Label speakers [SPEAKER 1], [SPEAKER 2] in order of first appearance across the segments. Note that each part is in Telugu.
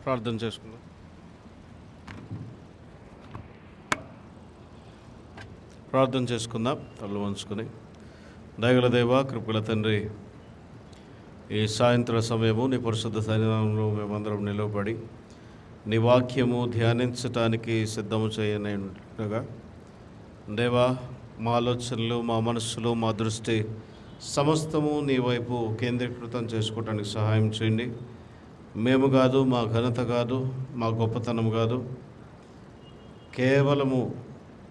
[SPEAKER 1] ప్రార్థన చేసుకుందాం. ప్రార్థన చేసుకుందాం. తల్లు వంచుకొని. దయగల దేవ, కృపల తండ్రి, ఈ సాయంత్రం సమయము నీ పరిశుద్ధ సన్నిధానంలో మేమందరం నిలవబడి నీ వాక్యము ధ్యానించటానికి సిద్ధము చేయనగా దేవా, మా ఆలోచనలు, మా మనస్సులు, మా దృష్టి సమస్తము నీ వైపు కేంద్రీకృతం చేసుకోవటానికి సహాయం చేయండి. మేము కాదు, మా ఘనత కాదు, మా గొప్పతనం కాదు,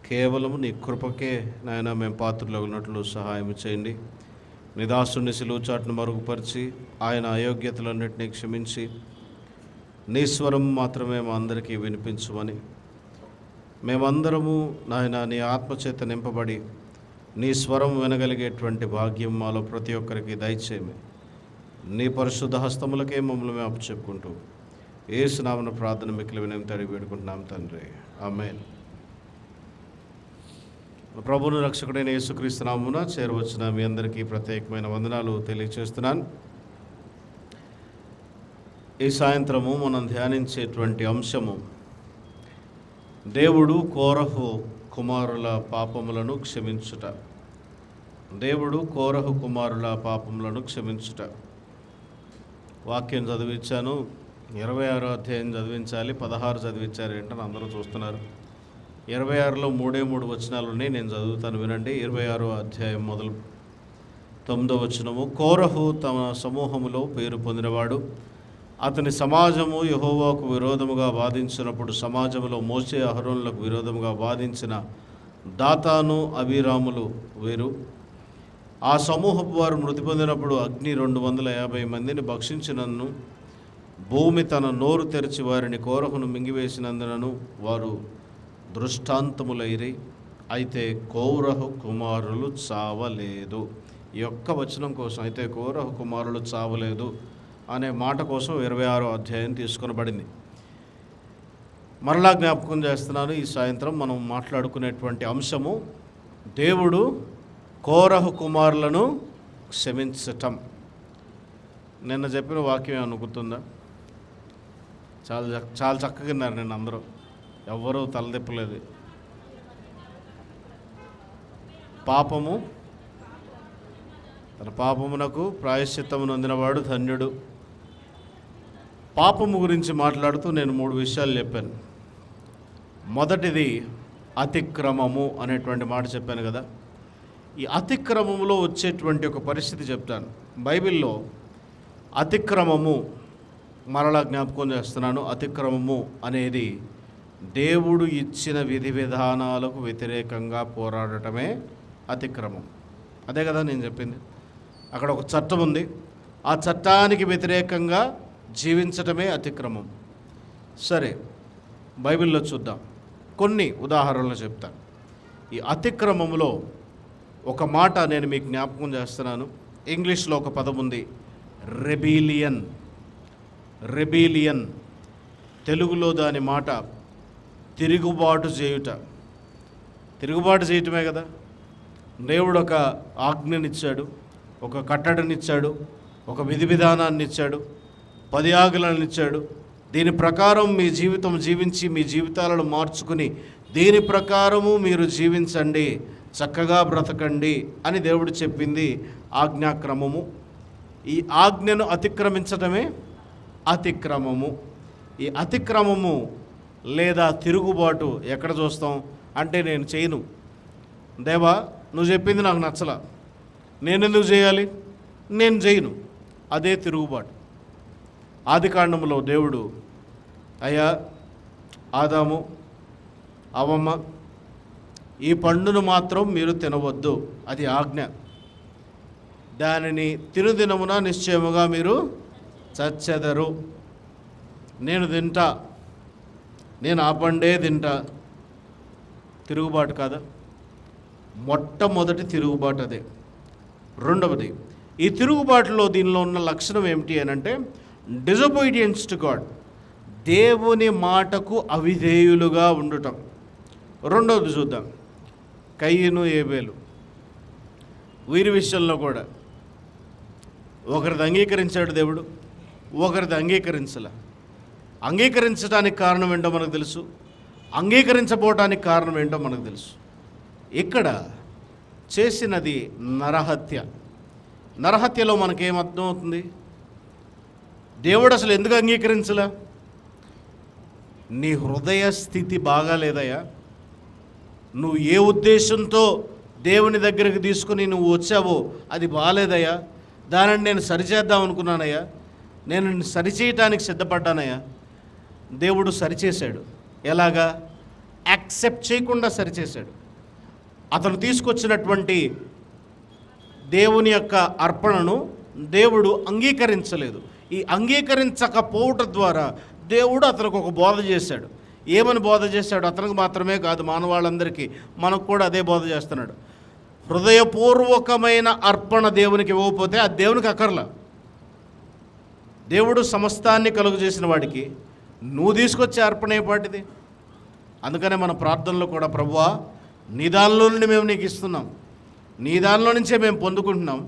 [SPEAKER 1] కేవలము నీ కృపకే నాయన మేము పాత్రలు ఉన్నట్లు సహాయం చేయండి. నీ దాసుని సిలువ చాటును మరుగుపరిచి ఆయన అయోగ్యతలన్నింటినీ క్షమించి నీ స్వరం మాత్రమే మా అందరికీ వినిపించమని, మేమందరము నాయన నీ ఆత్మచేత నింపబడి నీ స్వరం వినగలిగేటువంటి భాగ్యం మాలో ప్రతి ఒక్కరికి దయచేయమి. నీ పరిశుద్ధ హస్తములకే మమ్మల్ని మేము అప్పచెప్పుకుంటూ యేసు నామమున ప్రార్థన మిక్కిలి వినయంతో అడిగి వేడుకుంటున్నాం తండ్రి, ఆమేన్. ప్రభువును రక్షకుడైన యేసుక్రీస్తు నామమున చేరవచ్చిన మీ అందరికీ ప్రత్యేకమైన వందనాలు తెలియచేస్తున్నాను. ఈ సాయంత్రము మనం ధ్యానించేటువంటి అంశము, దేవుడు కోరహు కుమారుల పాపములను క్షమించుట. దేవుడు కోరహు కుమారుల పాపములను క్షమించుట. వాక్యం చదివించాను. 26వ అధ్యాయం చదివించాలి, 16 చదివించారు ఏంటని అందరూ చూస్తున్నారు. 26లో 3 వచనాలు ఉన్నాయి, నేను చదువుతాను వినండి. 26వ అధ్యాయం మొదలు 9వ వచనము. కోరహు తమ సమూహములో పేరు పొందినవాడు. అతని సమాజము యెహోవాకు విరోధముగా వాదించినప్పుడు సమాజంలో మోషే అహరోనులకు విరోధముగా వాదించిన దాతాను అబీరాములు వీరు. ఆ సమూహపు వారు మృతి పొందినప్పుడు అగ్ని 250 మందిని భక్షించినను భూమి తన నోరు తెరిచి వారిని కోరహును మింగివేసినందునను వారు దృష్టాంతములైరి. అయితే కోరహు కుమారులు చావలేదు. ఈ ఒక్క వచనం కోసం, అయితే కోరహు కుమారులు చావలేదు అనే మాట కోసం 26వ అధ్యాయం తీసుకొనబడింది. మరలా జ్ఞాపకం చేస్తున్నాను, ఈ సాయంత్రం మనం మాట్లాడుకునేటువంటి అంశము దేవుడు కోరహు కుమారులను క్షమించటం. నిన్న చెప్పిన వాక్యం అనుకుంటుందా? చాలా చక్కగా విన్నారు. నేను అందరూ ఎవ్వరూ తలదిప్పలేదు. పాపము తన పాపమునకు ప్రాయశ్చిత్తము నొందినవాడు ధన్యుడు. పాపము గురించి మాట్లాడుతూ నేను 3 విషయాలు చెప్పాను. మొదటిది అతిక్రమము అనేటువంటి మాట చెప్పాను కదా. ఈ అతిక్రమములో వచ్చేటువంటి ఒక పరిస్థితి చెప్తాను. బైబిల్లో అతిక్రమము, మరలా జ్ఞాపకం చేస్తున్నాను, అతిక్రమము అనేది దేవుడు ఇచ్చిన విధి విధానాలకు వ్యతిరేకంగా పోరాడటమే అతిక్రమం. అదే కదా నేను చెప్పింది. అక్కడ ఒక చట్టం ఉంది, ఆ చట్టానికి వ్యతిరేకంగా జీవించటమే అతిక్రమం. సరే, బైబిల్లో చూద్దాం. కొన్ని ఉదాహరణలు చెప్తాను. ఈ అతిక్రమములో ఒక మాట నేను మీకు జ్ఞాపకం చేస్తున్నాను. ఇంగ్లీష్లో ఒక పదం ఉంది, రెబీలియన్. తెలుగులో దాని మాట తిరుగుబాటు చేయుట. తిరుగుబాటు చేయటమే కదా. దేవుడు ఒక ఆజ్ఞనిచ్చాడు, ఒక కట్టడనిచ్చాడు, ఒక విధి విధానాన్ని ఇచ్చాడు, 10 ఆజ్ఞలను ఇచ్చాడు. దీని ప్రకారం మీ జీవితం జీవించి మీ జీవితాలను మార్చుకుని దీని ప్రకారము మీరు జీవించండి, చక్కగా బ్రతకండి అని దేవుడు చెప్పింది ఆజ్ఞాక్రమము. ఈ ఆజ్ఞను అతిక్రమించటమే అతిక్రమము. ఈ అతిక్రమము లేదా తిరుగుబాటు ఎక్కడ చూస్తాం అంటే, నేను చేయను, దేవా నువ్వు చెప్పింది నాకు నచ్చలా, నేను ఎందుకు చేయాలి, నేను చేయను, అదే తిరుగుబాటు. ఆదికాండములో దేవుడు, అయ్యా ఆదాము అవ్వమ్మ, ఈ పండును మాత్రం మీరు తినవద్దు, అది ఆజ్ఞ, దానిని తినుదినమున నిశ్చయముగా మీరు చచ్చెదరు, నేను తింటా, నేను ఆ పండే తింటా. తిరుగుబాటు కాదా? మొట్టమొదటి తిరుగుబాటు అదే. రెండవది, ఈ తిరుగుబాటులో దీనిలో ఉన్న లక్షణం ఏమిటి అని అంటే, డిజొబీడియన్స్ టు గాడ్, దేవుని మాటకు అవిధేయులుగా ఉండటం. రెండవది చూద్దాం, కయ్యను ఏబేలు. వీరి విషయంలో కూడా ఒకరిది అంగీకరించాడు దేవుడు, ఒకరిది అంగీకరించలే. అంగీకరించడానికి కారణం ఏంటో మనకు తెలుసు, అంగీకరించబోవటానికి కారణం ఏంటో మనకు తెలుసు. ఇక్కడ చేసినది నరహత్య. నరహత్యలో మనకేమర్థం అవుతుంది? దేవుడు అసలు ఎందుకు అంగీకరించలే? నీ హృదయ స్థితి బాగాలేదయ్యా, నువ్వు ఏ ఉద్దేశంతో దేవుని దగ్గరికి తీసుకుని నువ్వు వచ్చావో అది బాగాలేదయ్యా, దానిని నేను సరిచేద్దాం అనుకున్నానయ్యా, నేను సరిచేయటానికి సిద్ధపడ్డానయ్యా. దేవుడు సరిచేశాడు. ఎలాగా? యాక్సెప్ట్ చేయకుండా సరిచేశాడు. అతను తీసుకొచ్చినటువంటి దేవుని యొక్క అర్పణను దేవుడు అంగీకరించలేదు. ఈ అంగీకరించకపోవటం ద్వారా దేవుడు అతనికి ఒక బోధ చేశాడు. ఏమని బోధ చేశాడు? అతనికి మాత్రమే కాదు, మానవాళ్ళందరికీ, మనకు కూడా అదే బోధ చేస్తున్నాడు. హృదయపూర్వకమైన అర్పణ దేవునికి ఇవ్వకపోతే అది దేవునికి అక్కర్లా. దేవుడు సమస్తాన్ని కలుగు చేసిన వాడికి నువ్వు తీసుకొచ్చే అర్పణ ఏ పాటిది? అందుకనే మన ప్రార్థనలో కూడా, ప్రభువా నీ దానిలో నుండి మేము నీకు ఇస్తున్నాం, నీ దానిలో నుంచే మేము పొందుకుంటున్నాం,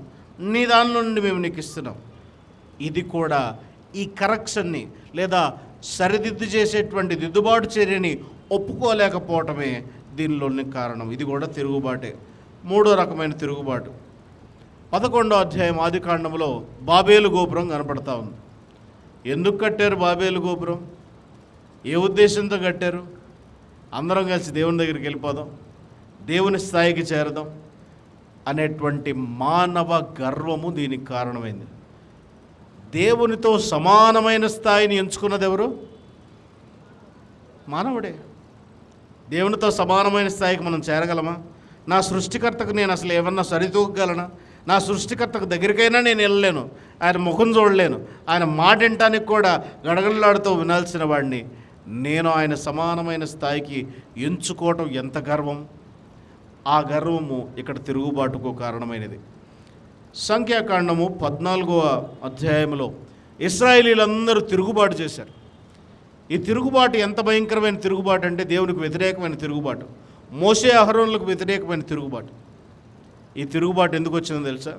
[SPEAKER 1] నీ దానిలో నుండి మేము నీకు ఇస్తున్నాం. ఇది కూడా ఈ కరెక్షన్ని లేదా సరిదిద్దు చేసేటువంటి దిద్దుబాటు చర్యని ఒప్పుకోలేకపోవటమే దీనిలోని కారణం. ఇది కూడా తిరుగుబాటే, మూడో రకమైన తిరుగుబాటు. 11వ అధ్యాయం ఆదికాండంలో బాబేలు గోపురం కనపడతా ఉంది. ఎందుకు కట్టారు బాబేలు గోపురం? ఏ ఉద్దేశంతో కట్టారు? అందరం కలిసి దేవుని దగ్గరికి వెళ్ళిపోదాం, దేవుని స్థాయికి చేరదాం అనేటువంటి మానవ గర్వము దీనికి కారణమైంది. దేవునితో సమానమైన స్థాయిని ఎంచుకున్నది ఎవరు? మానవుడే. దేవునితో సమానమైన స్థాయికి మనం చేరగలమా? నా సృష్టికర్తకు నేను అసలు ఏమన్నా సరితూగలనా? నా సృష్టికర్తకు దగ్గరికైనా నేను వెళ్ళలేను, ఆయన ముఖం చూడలేను, ఆయన మాట వినటానికి కూడా గడగడలాడుతూ వినాల్సిన వాడిని నేను ఆయన సమానమైన స్థాయికి ఎంచుకోవటం ఎంత గర్వం! ఆ గర్వము ఇక్కడ తిరుగుబాటుకు కారణమైనది. సంఖ్యాకాండము 14వ అధ్యాయంలో ఇశ్రాయేలీలందరూ తిరుగుబాటు చేశారు. ఈ తిరుగుబాటు ఎంత భయంకరమైన తిరుగుబాటు అంటే దేవునికి వ్యతిరేకమైన తిరుగుబాటు, మోషే అహరోనులకు వ్యతిరేకమైన తిరుగుబాటు. ఈ తిరుగుబాటు ఎందుకు వచ్చిందో తెలుసా?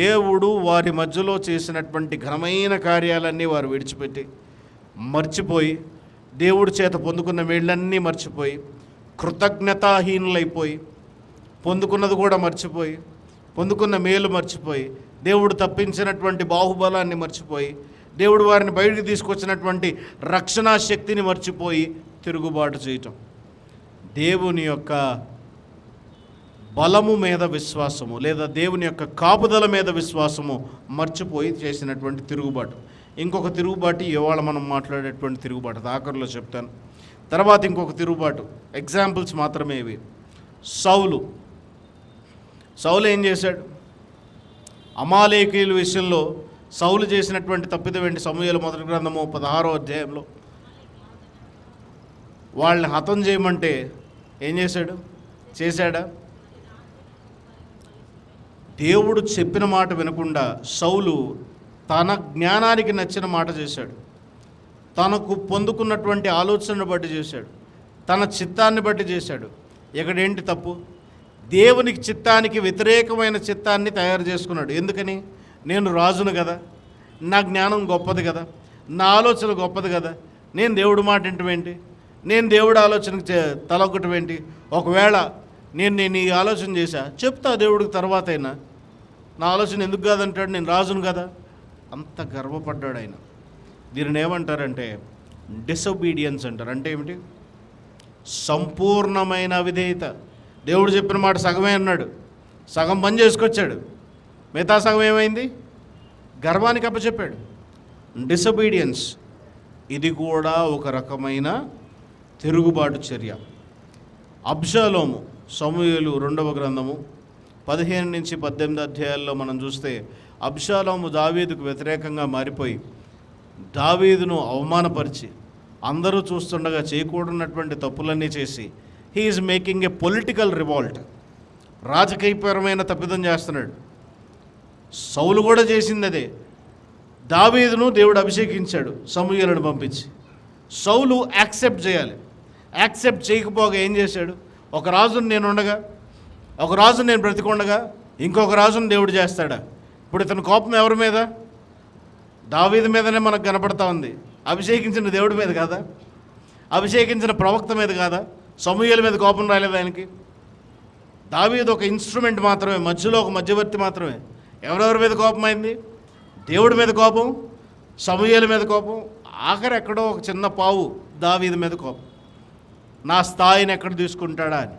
[SPEAKER 1] దేవుడు వారి మధ్యలో చేసినటువంటి ఘనమైన కార్యాలన్నీ వారు విడిచిపెట్టి మర్చిపోయి, దేవుడి చేత పొందుకున్న మేళ్ళన్నీ మర్చిపోయి, కృతజ్ఞతాహీనులైపోయి, పొందుకున్నది కూడా మర్చిపోయి, పొందుకున్న మేలు మర్చిపోయి, దేవుడు తప్పించినటువంటి బాహుబలాన్ని మర్చిపోయి, దేవుడు వారిని బయటికి తీసుకొచ్చినటువంటి రక్షణా శక్తిని మర్చిపోయి తిరుగుబాటు చేయటం. దేవుని యొక్క బలము మీద విశ్వాసము లేదా దేవుని యొక్క కాపుదల మీద విశ్వాసము మర్చిపోయి చేసినటువంటి తిరుగుబాటు. ఇంకొక తిరుగుబాటు ఇవాళ మనం మాట్లాడేటువంటి తిరుగుబాటు, ఆఖరిలో చెప్తాను. తర్వాత ఇంకొక తిరుగుబాటు, ఎగ్జాంపుల్స్ మాత్రమే ఇవి. సౌలు ఏం చేశాడు? అమాలేకీయుల విషయంలో సౌలు చేసినటువంటి తప్పిదం ఏంటి? సమూయేలు మొదటి గ్రంథము 16వ అధ్యాయంలో వాళ్ళని హతం చేయమంటే ఏం చేశాడు? చేశాడా? దేవుడు చెప్పిన మాట వినకుండా సౌలు తన జ్ఞానానికి నచ్చిన మాట చేశాడు, తనకు పొందుకున్నటువంటి ఆలోచనను బట్టి చేశాడు, తన చిత్తాన్ని బట్టి చేశాడు. ఇక్కడేంటి తప్పు? దేవునికి చిత్తానికి వ్యతిరేకమైన చిత్తాన్ని తయారు చేసుకున్నాడు. ఎందుకని? నేను రాజును కదా, నా జ్ఞానం గొప్పది కదా, నా ఆలోచన గొప్పది కదా, నేను దేవుడి మాట వింటమేంటి, నేను దేవుడి ఆలోచనకు తలొక్కటం ఏంటి? ఒకవేళ నేను ఈ ఆలోచన చేశా, చెప్తా దేవుడికి తర్వాత అయినా, నా ఆలోచన ఎందుకు కాదంటాడు, నేను రాజును కదా. అంత గర్వపడ్డాడు ఆయన. దీనిని ఏమంటారంటే డిసొబీడియన్స్ అంటారు. అంటే ఏమిటి? సంపూర్ణమైన అవిధేయత. దేవుడు చెప్పిన మాట సగమే అన్నాడు, సగం పని చేసుకొచ్చాడు, మిగతా సగం ఏమైంది? గర్వానికి అప్పచెప్పాడు. డిసొబీడియన్స్. ఇది కూడా ఒక రకమైన తిరుగుబాటు చర్య. అబ్షాలోము, సమూయేలు 2వ గ్రంథము 15 నుంచి 18 అధ్యాయాల్లో మనం చూస్తే అబ్షాలోము దావీదుకు వ్యతిరేకంగా మారిపోయి దావీదును అవమానపరిచి అందరూ చూస్తుండగా చేయకూడనటువంటి తప్పులన్నీ చేసి he is making a political revolt, రాజకీయపరమైన తప్పిదం చేస్తున్నాడు. సౌలు కూడా చేసింది అదే. దావీదును దేవుడు అభిషేకించాడు సమూయేలును పంపించి. సౌలు యాక్సెప్ట్ చేయాలి, యాక్సెప్ట్ చేయకపోగా ఏం చేశాడు? ఒక రాజును నేను ఉండగా, ఒక రాజును నేను బ్రతికొండగా ఇంకొక రాజును దేవుడు చేస్తాడా? ఇప్పుడు ఇతని కోపం ఎవరి మీద? దావీదు మీదనే మనకు కనపడతా ఉంది. అభిషేకించిన దేవుడి మీద కాదా? అభిషేకించిన ప్రవక్త మీద కాదా? సమూయేలు మీద కోపం రాలేదు ఆయనకి? దావీదు ఒక ఇన్స్ట్రుమెంట్ మాత్రమే, మధ్యలో ఒక మధ్యవర్తి మాత్రమే. ఎవరెవరి మీద కోపం అయింది? దేవుడి మీద కోపం, సమూయేలు మీద కోపం, ఆఖరి ఎక్కడో ఒక చిన్న పావు దావీదు మీద కోపం. నా స్థాయిని ఎక్కడ తీసుకుంటాడా అని.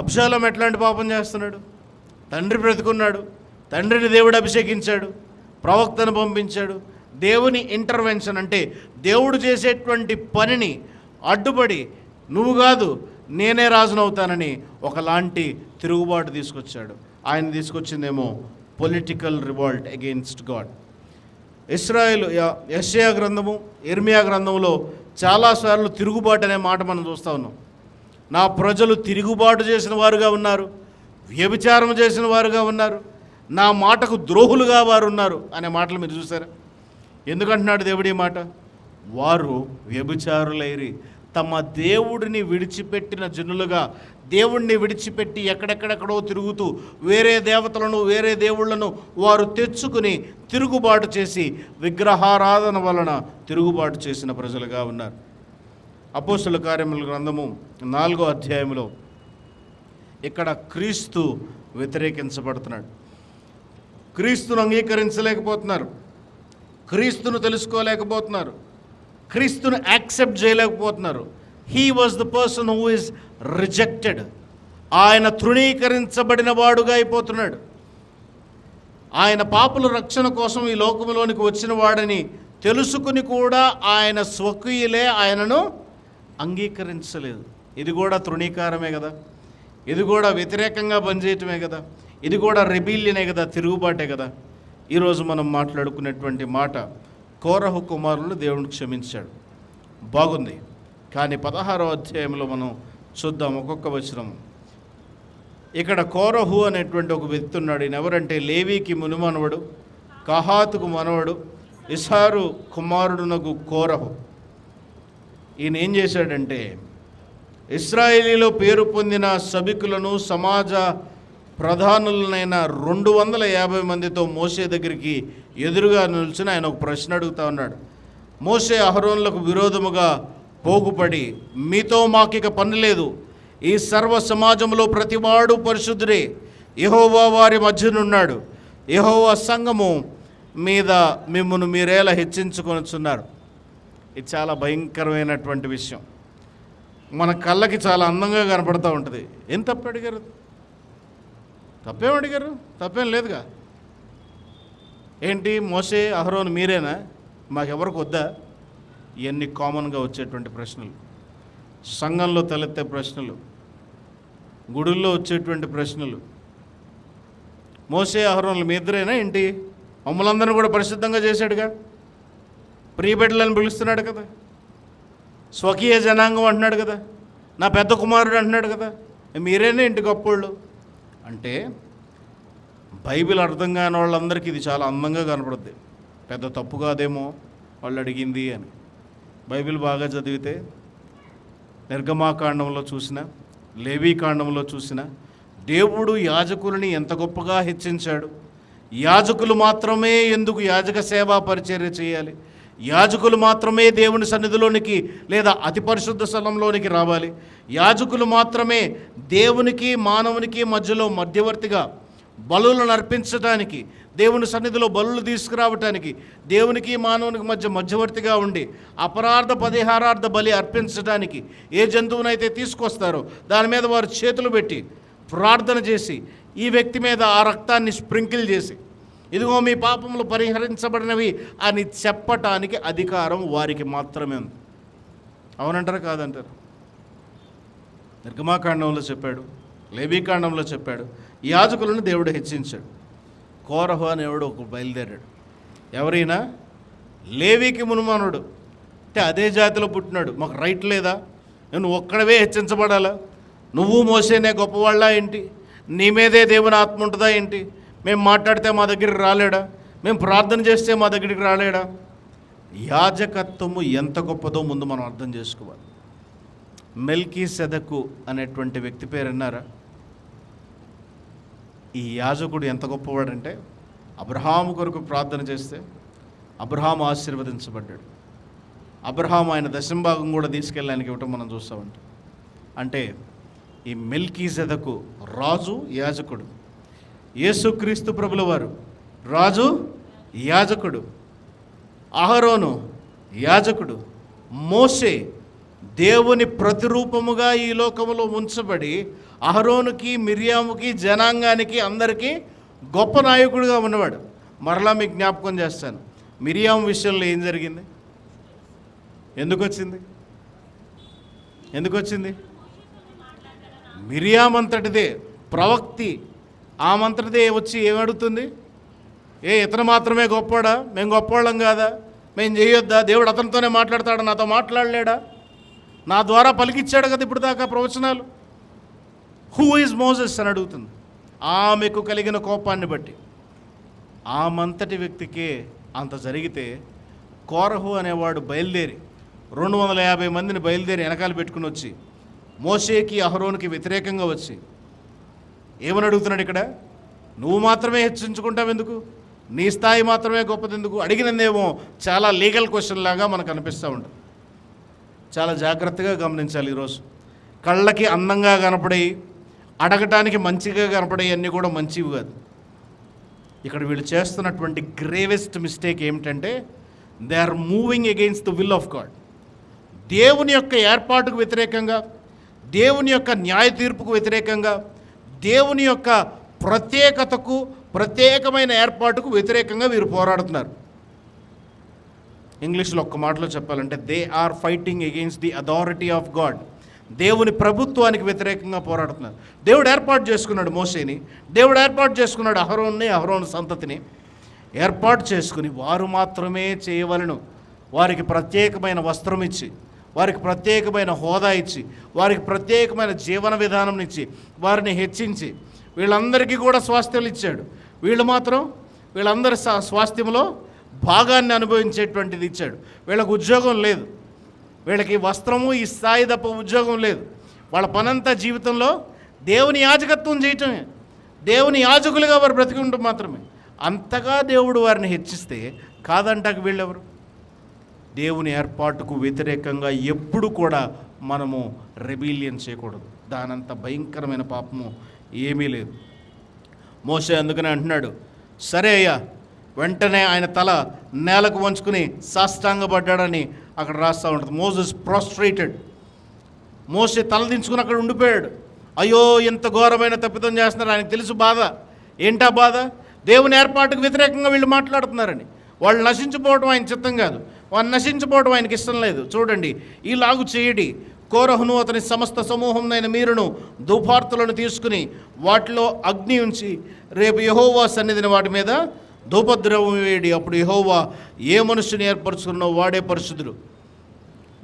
[SPEAKER 1] అబ్షాలోము ఎట్లాంటి పాపం చేస్తున్నాడు? తండ్రి బ్రతుకున్నాడు, తండ్రిని దేవుడు అభిషేకించాడు, ప్రవక్తను పంపించాడు. దేవుని ఇంటర్వెన్షన్ అంటే దేవుడు చేసేటువంటి పనిని అడ్డుపడి నువ్వు కాదు నేనే రాజునవుతానని ఒకలాంటి తిరుగుబాటు తీసుకొచ్చాడు. ఆయన తీసుకొచ్చిందేమో పొలిటికల్ రివాల్ట్ అగెయిన్స్ట్ గాడ్. యెషయా గ్రంథము, ఇర్మియా గ్రంథంలో చాలాసార్లు తిరుగుబాటు అనే మాట మనం చూస్తూ ఉన్నాం. నా ప్రజలు తిరుగుబాటు చేసిన వారుగా ఉన్నారు, వ్యభిచారం చేసిన వారుగా ఉన్నారు, నా మాటకు ద్రోహులుగా వారు ఉన్నారు అనే మాటలు మీరు చూసారా? ఎందుకంటున్నాడు దేవుడి మాట? వారు వ్యభిచారులైరి, తమ దేవుడిని విడిచిపెట్టిన జనులుగా, దేవుణ్ణి విడిచిపెట్టి ఎక్కడెక్కడెక్కడో తిరుగుతూ వేరే దేవతలను వేరే దేవుళ్లను వారు తెచ్చుకుని తిరుగుబాటు చేసి విగ్రహారాధన వలన తిరుగుబాటు చేసిన ప్రజలుగా ఉన్నారు. అపోస్తలుల కార్యముల గ్రంథము 4వ అధ్యాయంలో ఇక్కడ క్రీస్తు వ్యతిరేకించబడుతున్నాడు. క్రీస్తును అంగీకరించలేకపోతున్నారు, క్రీస్తును తెలుసుకోలేకపోతున్నారు, క్రీస్తును యాక్సెప్ట్ చేయలేకపోతున్నారు. He was the person who is rejected. ఆయన తృణీకరించబడిన వాడుగా అయిపోతున్నాడు. ఆయన పాపుల రక్షణ కోసం ఈ లోకంలోనికి వచ్చిన వాడని తెలుసుకుని కూడా ఆయన స్వకీయులే ఆయనను అంగీకరించలేదు. ఇది కూడా తృణీకారమే కదా, ఇది కూడా వ్యతిరేకంగా పనిచేయటమే కదా, ఇది కూడా రెబిలియనే కదా, తిరుగుబాటే కదా. ఈరోజు మనం మాట్లాడుకునేటువంటి మాట, కోరహు కుమారులను దేవుడు క్షమించాడు. బాగుంది, కానీ 16వ అధ్యాయంలో మనం చూద్దాం ఒక్కొక్క వచనం. ఇక్కడ కోరహు అనేటువంటి ఒక వ్యక్తి ఉన్నాడు. ఈయన ఎవరంటే లేవీకి మునుమనవడు, కహాతుకు మనవడు, ఇస్హారు కుమారుడునకు కోరహు. ఈయన ఏం చేశాడంటే ఇశ్రాయేలీలో పేరు పొందిన సభికులను, సమాజ ప్రధానులనైన 250 మందితో మోషే దగ్గరికి ఎదురుగా నిల్చుని ఆయన ఒక ప్రశ్న అడుగుతా ఉన్నాడు. మోషే అహరోనులకు విరోధముగా పోగుపడి, మీతో మాకిక పని లేదు, ఈ సర్వ సమాజంలో ప్రతివాడు పరిశుద్ధుడే, యెహోవా వారి మధ్యనున్నాడు, యెహోవా సంఘము మీద మిమ్మును మీరేలా హెచ్చించుకొనుచున్నారు. ఇది చాలా భయంకరమైనటువంటి విషయం. మన కళ్ళకి చాలా అందంగా కనపడుతూ ఉంటుంది. ఏం తప్పు అడిగారు? తప్పేం అడిగారు? తప్పేం లేదుగా. ఏంటి మోషే అహరోను మీరేనా, మాకెవరికి వద్దా? ఇవన్నీ కామన్గా వచ్చేటువంటి ప్రశ్నలు, సంఘంలో తలెత్తే ప్రశ్నలు, గుడుల్లో వచ్చేటువంటి ప్రశ్నలు. మోషే అహరోనులు మీ ఇద్దరేనా ఏంటి? మమ్మల్ందరినీ కూడా పరిశుద్ధంగా చేశాడుగా, ప్రియబిడ్డలను పిలుస్తున్నాడు కదా, స్వకీయ జనాంగం అంటున్నాడు కదా, నా పెద్ద కుమారుడు అంటున్నాడు కదా, మీరేనా ఇంటి గొప్పోళ్ళు అంటే బైబిల్ అర్థం కాని వాళ్ళందరికీ ఇది చాలా అందంగా కనపడుద్ది. పెద్ద తప్పు కాదేమో వాళ్ళు అడిగింది అని. బైబిల్ బాగా చదివితే నిర్గమాకాండంలో చూసిన, లేవీకాండంలో చూసిన దేవుడు యాజకులని ఎంత గొప్పగా హెచ్చించాడు. యాజకులు మాత్రమే ఎందుకు యాజక సేవా పరిచర్య చేయాలి, యాజకులు మాత్రమే దేవుని సన్నిధిలోనికి లేదా అతి పరిశుద్ధ స్థలంలోనికి రావాలి, యాజకులు మాత్రమే దేవునికి మానవునికి మధ్యలో మధ్యవర్తిగా బలులను అర్పించడానికి, దేవుని సన్నిధిలో బలులు తీసుకురావటానికి, దేవునికి మానవునికి మధ్య మధ్యవర్తిగా ఉండి అపరార్థ పరిహారార్థ బలి అర్పించడానికి ఏ జంతువునైతే తీసుకొస్తారో దాని మీద వారు చేతులు పెట్టి ప్రార్థన చేసి ఈ వ్యక్తి మీద ఆ రక్తాన్ని స్ప్రింకిల్ చేసి ఇదిగో మీ పాపములు పరిహరించబడినవి అని చెప్పటానికి అధికారం వారికి మాత్రమే ఉంది. అవునంటారు కాదంటారు? నిర్గమాకాండంలో చెప్పాడు, లేవీకాండంలో చెప్పాడు, యాజకులను దేవుడు హెచ్చించాడు. కోరహు అనేవాడు ఒక బయలుదేరాడు. ఎవరైనా లేవీకి మునుమానుడు అంటే అదే జాతిలో పుట్టినాడు, మాకు రైట్ లేదా? నువ్వు ఒక్కడవే హెచ్చించబడాలా? నువ్వు మోసేనే గొప్పవాళ్ళ ఏంటి? నీ మీదే దేవుని ఆత్మ ఉంటుందా ఏంటి? మేము మాట్లాడితే మా దగ్గరికి రాలేడా? మేము ప్రార్థన చేస్తే మా దగ్గరికి రాలేడా? యాజకత్వము ఎంత గొప్పదో ముందు మనం అర్థం చేసుకోవాలి. మెల్కీసెదెకు అనేటువంటి వ్యక్తి పేరు విన్నారా? ఈ యాజకుడు ఎంత గొప్పవాడంటే అబ్రహాము కొరకు ప్రార్థన చేస్తే అబ్రహాము ఆశీర్వదించబడ్డాడు. అబ్రహాం ఆయన దశంభాగం కూడా తీసుకెళ్ళి ఆయనకి ఇవ్వటం మనం చూస్తామంట. అంటే ఈ మెల్కీసెదకు రాజు యాజకుడు, యేసుక్రీస్తు ప్రభుల వారు రాజు యాజకుడు, అహరోను యాజకుడు, మోషే దేవుని ప్రతిరూపముగా ఈ లోకములో ఉంచబడి అహరోనుకి, మిర్యాముకి, జనాంగానికి అందరికీ గొప్ప నాయకుడిగా ఉన్నవాడు. మరలా మీకు జ్ఞాపకం చేస్తాను, మిరియాము విషయంలో ఏం జరిగింది? ఎందుకు వచ్చింది? మిరియామంతటిదే ప్రవక్తి, ఆమంతటిదే వచ్చి ఏమడుగుతుంది? ఇతను మాత్రమే గొప్పవాడా? మేము గొప్పవాళ్ళం కాదా? మేము చేయొద్దా? దేవుడు అతనితోనే మాట్లాడతాడా? నాతో మాట్లాడలేడా? నా ద్వారా పలికిచ్చాడు కదా ఇప్పుడు దాకా ప్రవచనాలు. హూ ఈజ్ మోసెస్ అని అడుగుతుంది. ఆమెకు కలిగిన కోపాన్ని బట్టి. ఆమంతటి వ్యక్తికే అంత జరిగితే కోరహు అనేవాడు బయలుదేరి 250 మందిని బయలుదేరి వెనకాల పెట్టుకుని వచ్చి మోషేకి, అహరోనుకి వ్యతిరేకంగా వచ్చి ఏమని అడుగుతున్నాడు ఇక్కడ? నువ్వు మాత్రమే హెచ్చించుకుంటావు ఎందుకు? నీ స్థాయి మాత్రమే గొప్పది ఎందుకు? అడిగినదేమో చాలా లీగల్ క్వశ్చన్ లాగా మనకు అనిపిస్తూ ఉంటుంది. చాలా జాగ్రత్తగా గమనించాలి. ఈరోజు కళ్ళకి అందంగా కనపడే, అడగటానికి మంచిగా కనపడే అన్నీ కూడా మంచివి కాదు. ఇక్కడ వీళ్ళు చేస్తున్నటువంటి గ్రేవెస్ట్ మిస్టేక్ ఏమిటంటే they are moving against the will of God. దేవుని యొక్క ఏర్పాటుకు వ్యతిరేకంగా, దేవుని యొక్క న్యాయ తీర్పుకు వ్యతిరేకంగా, దేవుని యొక్క ప్రత్యేకతకు, ప్రత్యేకమైన ఏర్పాటుకు వ్యతిరేకంగా వీరు పోరాడుతున్నారు. ఇంగ్లీష్లో ఒక్క మాటలో చెప్పాలంటే they are fighting against the authority of God. దేవుని ప్రభుత్వానికి వ్యతిరేకంగా పోరాడుతున్నారు. దేవుడు ఏర్పాటు చేసుకున్నాడు మోషేని, దేవుడు ఏర్పాటు చేసుకున్నాడు అహరోన్ని, అహరోను సంతతిని ఏర్పాటు చేసుకుని వారు మాత్రమే చేయవలను. వారికి ప్రత్యేకమైన వస్త్రం ఇచ్చి, వారికి ప్రత్యేకమైన హోదా ఇచ్చి, వారికి ప్రత్యేకమైన జీవన విధానం ఇచ్చి, వారిని హెచ్చించి వీళ్ళందరికీ కూడా స్వాస్థ్యాలు ఇచ్చాడు. వీళ్ళు మాత్రం వీళ్ళందరి స్వాస్థ్యంలో భాగాన్ని అనుభవించేటువంటిది ఇచ్చాడు. వీళ్ళకు ఉద్యోగం లేదు, వీళ్ళకి వస్త్రము ఈ స్థాయి తప్ప ఉద్యోగం లేదు. వాళ్ళ పనంతా జీవితంలో దేవుని యాజకత్వం చేయటమే, దేవుని యాజకులుగా వారు బ్రతికి ఉండటం మాత్రమే. అంతగా దేవుడు వారిని హెచ్చిస్తే కాదంటాక వీళ్ళెవరు? దేవుని ఏర్పాటుకు వ్యతిరేకంగా ఎప్పుడు కూడా మనము రెబీలియన్ చేయకూడదు. దానంత భయంకరమైన పాపము ఏమీ లేదు. మోషే అందుకనే అంటున్నాడు, సరే అయ్యా. వెంటనే ఆయన తల నేలకు వంచుకుని సాష్టాంగపడ్డాడని అక్కడ రాస్తూ ఉంటుంది. మోసెస్ ప్రాస్ట్రేటెడ్. మోసే తల దించుకుని అక్కడ ఉండిపోయాడు. అయ్యో ఎంత ఘోరమైన తప్పిదం చేస్తున్నారు, ఆయనకు తెలుసు బాధ. ఏంటా బాధ? దేవుని ఏర్పాటుకు వ్యతిరేకంగా వీళ్ళు మాట్లాడుతున్నారని. వాళ్ళు నశించిపోవడం ఆయన చిత్తం కాదు, వాళ్ళు నశించిపోవడం ఆయనకి ఇష్టం లేదు. చూడండి, ఈలాగు చేయడి, కోరహును అతని సమస్త సమూహంనైన మీరును ధూపార్తులను తీసుకుని వాటిలో అగ్ని ఉంచి రేపు యెహోవా సన్నిధిని వాటి మీద ధూపద్రవం వేయడి. అప్పుడు యెహోవా ఏ మనుషుని ఏర్పరచుకున్నో వాడే పరిశుద్ధుడు.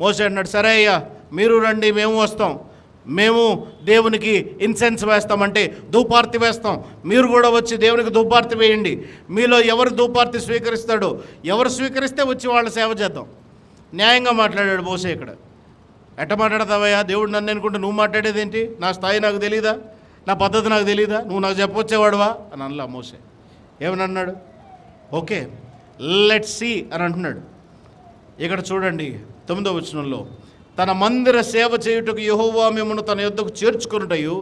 [SPEAKER 1] మోసే అన్నాడు, సరే అయ్యా మీరు రండి, మేము వస్తాం, మేము దేవునికి ఇన్సెన్స్ వేస్తామంటే ధూపార్తి వేస్తాం, మీరు కూడా వచ్చి దేవునికి ధూపార్తి వేయండి. మీలో ఎవరు ధూపార్తి స్వీకరిస్తాడో, ఎవరు స్వీకరిస్తే వచ్చి వాళ్ళ సేవ చేద్దాం. న్యాయంగా మాట్లాడాడు మోసే. ఇక్కడ ఎట్ట మాట్లాడతావయ్యా? దేవుడు నన్ను అనుకుంటే నువ్వు మాట్లాడేది ఏంటి? నా స్థాయి నాకు తెలీదా? నా పద్ధతి నాకు తెలీదా? నువ్వు నాకు చెప్పొచ్చేవాడువా అని అనలా మోసే. ఏమని అన్నాడు? ఓకే లెట్స్ సీ అని అంటున్నాడు. ఇక్కడ చూడండి 9వ వచనంలో, తన మందిర సేవ చేయుటకు యెహోవా మిమ్మును తన యొద్దకు చేర్చుకొనుటయు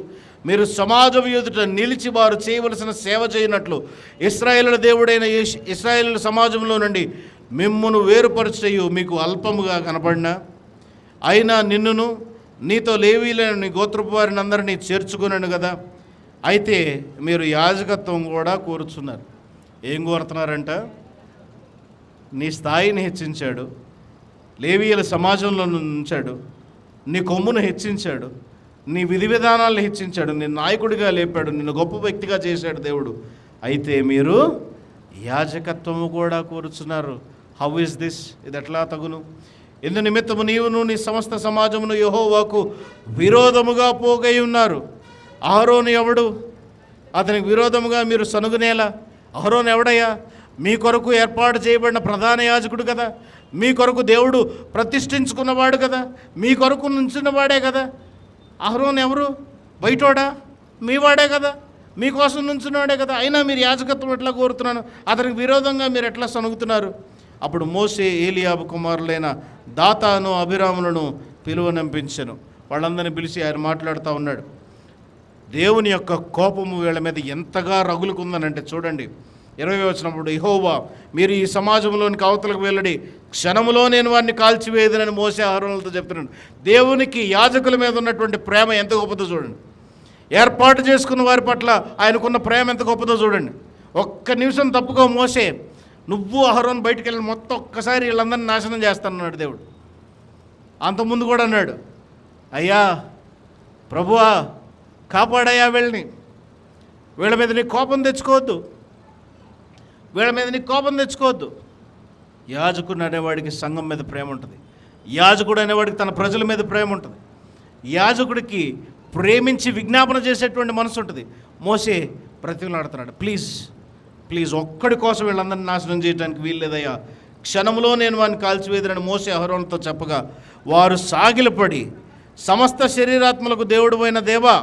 [SPEAKER 1] మీరు సమాజం ఎదుట నిలిచి వారు చేయవలసిన సేవ చేయనట్లు ఇశ్రాయేలుల దేవుడైన ఇశ్రాయేలుల సమాజంలో నుండి మిమ్మును వేరుపరచయు మీకు అల్పముగా కనపడినా, అయినా నిన్నును నీతో లేవీలను నీ గోత్రపు వారిని అందరినీ చేర్చుకున్నాను కదా. అయితే మీరు యాజకత్వం కూడా కోరుచున్నారు. ఏం కోరుతున్నారంట? నీ స్థాయిని హెచ్చించాడు, లేవీయుల సమాజంలో ఉంచాడు, నీ కొమ్మును హెచ్చించాడు, నీ విధి విధానాలను హెచ్చించాడు, నీ నాయకుడిగా లేపాడు, నిన్ను గొప్ప వ్యక్తిగా చేశాడు దేవుడు. అయితే మీరు యాజకత్వము కూడా కోరుచున్నారు. How is this? ఇది ఎట్లా తగును? ఇందు నిమిత్తము నీవును నీ సమస్త సమాజమును యెహోవాకు విరోధముగా పోగై ఉన్నారు. అహరోను ఎవడు? అతనికి విరోధముగా మీరు సనుగునేలా? అహరోను ఎవడయ్యా? మీ కొరకు ఏర్పాటు చేయబడిన ప్రధాన యాజకుడు కదా, మీ కొరకు దేవుడు ప్రతిష్ఠించుకున్నవాడు కదా, మీ కొరకు నుంచున్నవాడే కదా. అహరోను ఎవరు? బయటోడా? మీవాడే కదా, మీకోసం నుంచున్నవాడే కదా. అయినా మీరు యాజకత్వం ఎట్లా కోరుతున్నాను? అతనికి విరోధంగా మీరు ఎట్లా సనుగుతున్నారు? అప్పుడు మోషే ఏలియాబు కుమారులైన దాతాను అభిరాములను పిలువనంపించెను. వాళ్ళందరినీ పిలిచి ఆయన మాట్లాడుతూ ఉన్నాడు. దేవుని యొక్క కోపము వీళ్ళ మీద ఎంతగా రగులుకుందనంటే చూడండి 20 వచనప్పుడు, యెహోవా మీరు ఈ సమాజంలోనికి అవతలకు వెళ్ళడి, క్షణములో నేను వారిని కాల్చివేయదనని మోసే అహరోనులతో చెప్తున్నాడు. దేవునికి యాజకుల మీద ఉన్నటువంటి ప్రేమ ఎంత గొప్పదో చూడండి. ఏర్పాటు చేసుకున్న వారి పట్ల ఆయనకున్న ప్రేమ ఎంత గొప్పదో చూడండి. ఒక్క నిమిషం తప్పుకో మోసే, నువ్వు అహరోను బయటికి వెళ్ళి మొత్తం ఒక్కసారి వీళ్ళందరినీ నాశనం చేస్తానన్నాడు దేవుడు. అంతకుముందు కూడా అన్నాడు, అయ్యా ప్రభువా కాపాడయ్యా వీళ్ళని, వీళ్ళ మీద నీ కోపం తెచ్చుకోవద్దు, వీళ్ళ మీద నీ కోపం తెచ్చుకోవద్దు. యాజకుడు అనేవాడికి సంఘం మీద ప్రేమ ఉంటుంది. యాజకుడు అనేవాడికి తన ప్రజల మీద ప్రేమ ఉంటుంది. యాజకుడికి ప్రేమించి విజ్ఞాపన చేసేటువంటి మనసు ఉంటుంది. మోసే బ్రతిమలాడుతున్నాడు, ప్లీజ్ ప్లీజ్ ఒక్కడి కోసం వీళ్ళందరినీ నాశనం చేయడానికి వీల్లేదయ్యా, క్షణంలో నేను వాడిని కాల్చివేదనని మోసే అహరోనుతో చెప్పగా, వారు సాగిలపడి సమస్త శరీరాత్మలకు దేవుడు అయిన దేవా,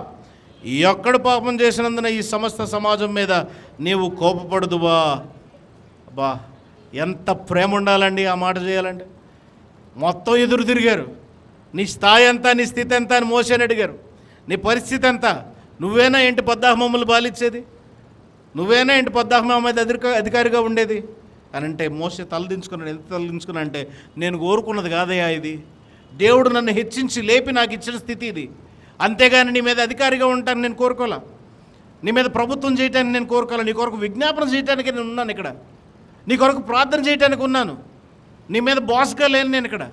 [SPEAKER 1] ఎక్కడ పాపం చేసినందున ఈ సమస్త సమాజం మీద నీవు కోపపడదువా. బా ఎంత ప్రేమ ఉండాలండి ఆ మాట చేయాలండి. మొత్తం ఎదురు తిరిగారు. నీ స్థాయి ఎంత, నీ స్థితి ఎంత అని మోసేని అడిగారు. నీ పరిస్థితి ఎంత, నువ్వేనా ఏంటి పద్దాహమమ్మలు పాలించేది, నువ్వేనా ఏంటి పద్దాహమ మీద అధికారిగా ఉండేది అని అంటే మోసే తలదించుకున్నాడు. ఎంత తలదించుకున్నా అంటే, నేను కోరుకున్నది కాదయ్యా ఇది, దేవుడు నన్ను హెచ్చించి లేపి నాకు ఇచ్చిన స్థితి ఇది, అంతేగాని నీ మీద అధికారిగా ఉంటాను నేను కోరుకోలే, నీ మీద ప్రభుత్వం చేయటానికి నేను కోరుకోలే, నీ కొరకు విజ్ఞాపన చేయడానికి నేను ఉన్నాను ఇక్కడ, నీ కొరకు ప్రార్థన చేయడానికి ఉన్నాను, నీ మీద బాస్గా లేను నేను ఇక్కడ,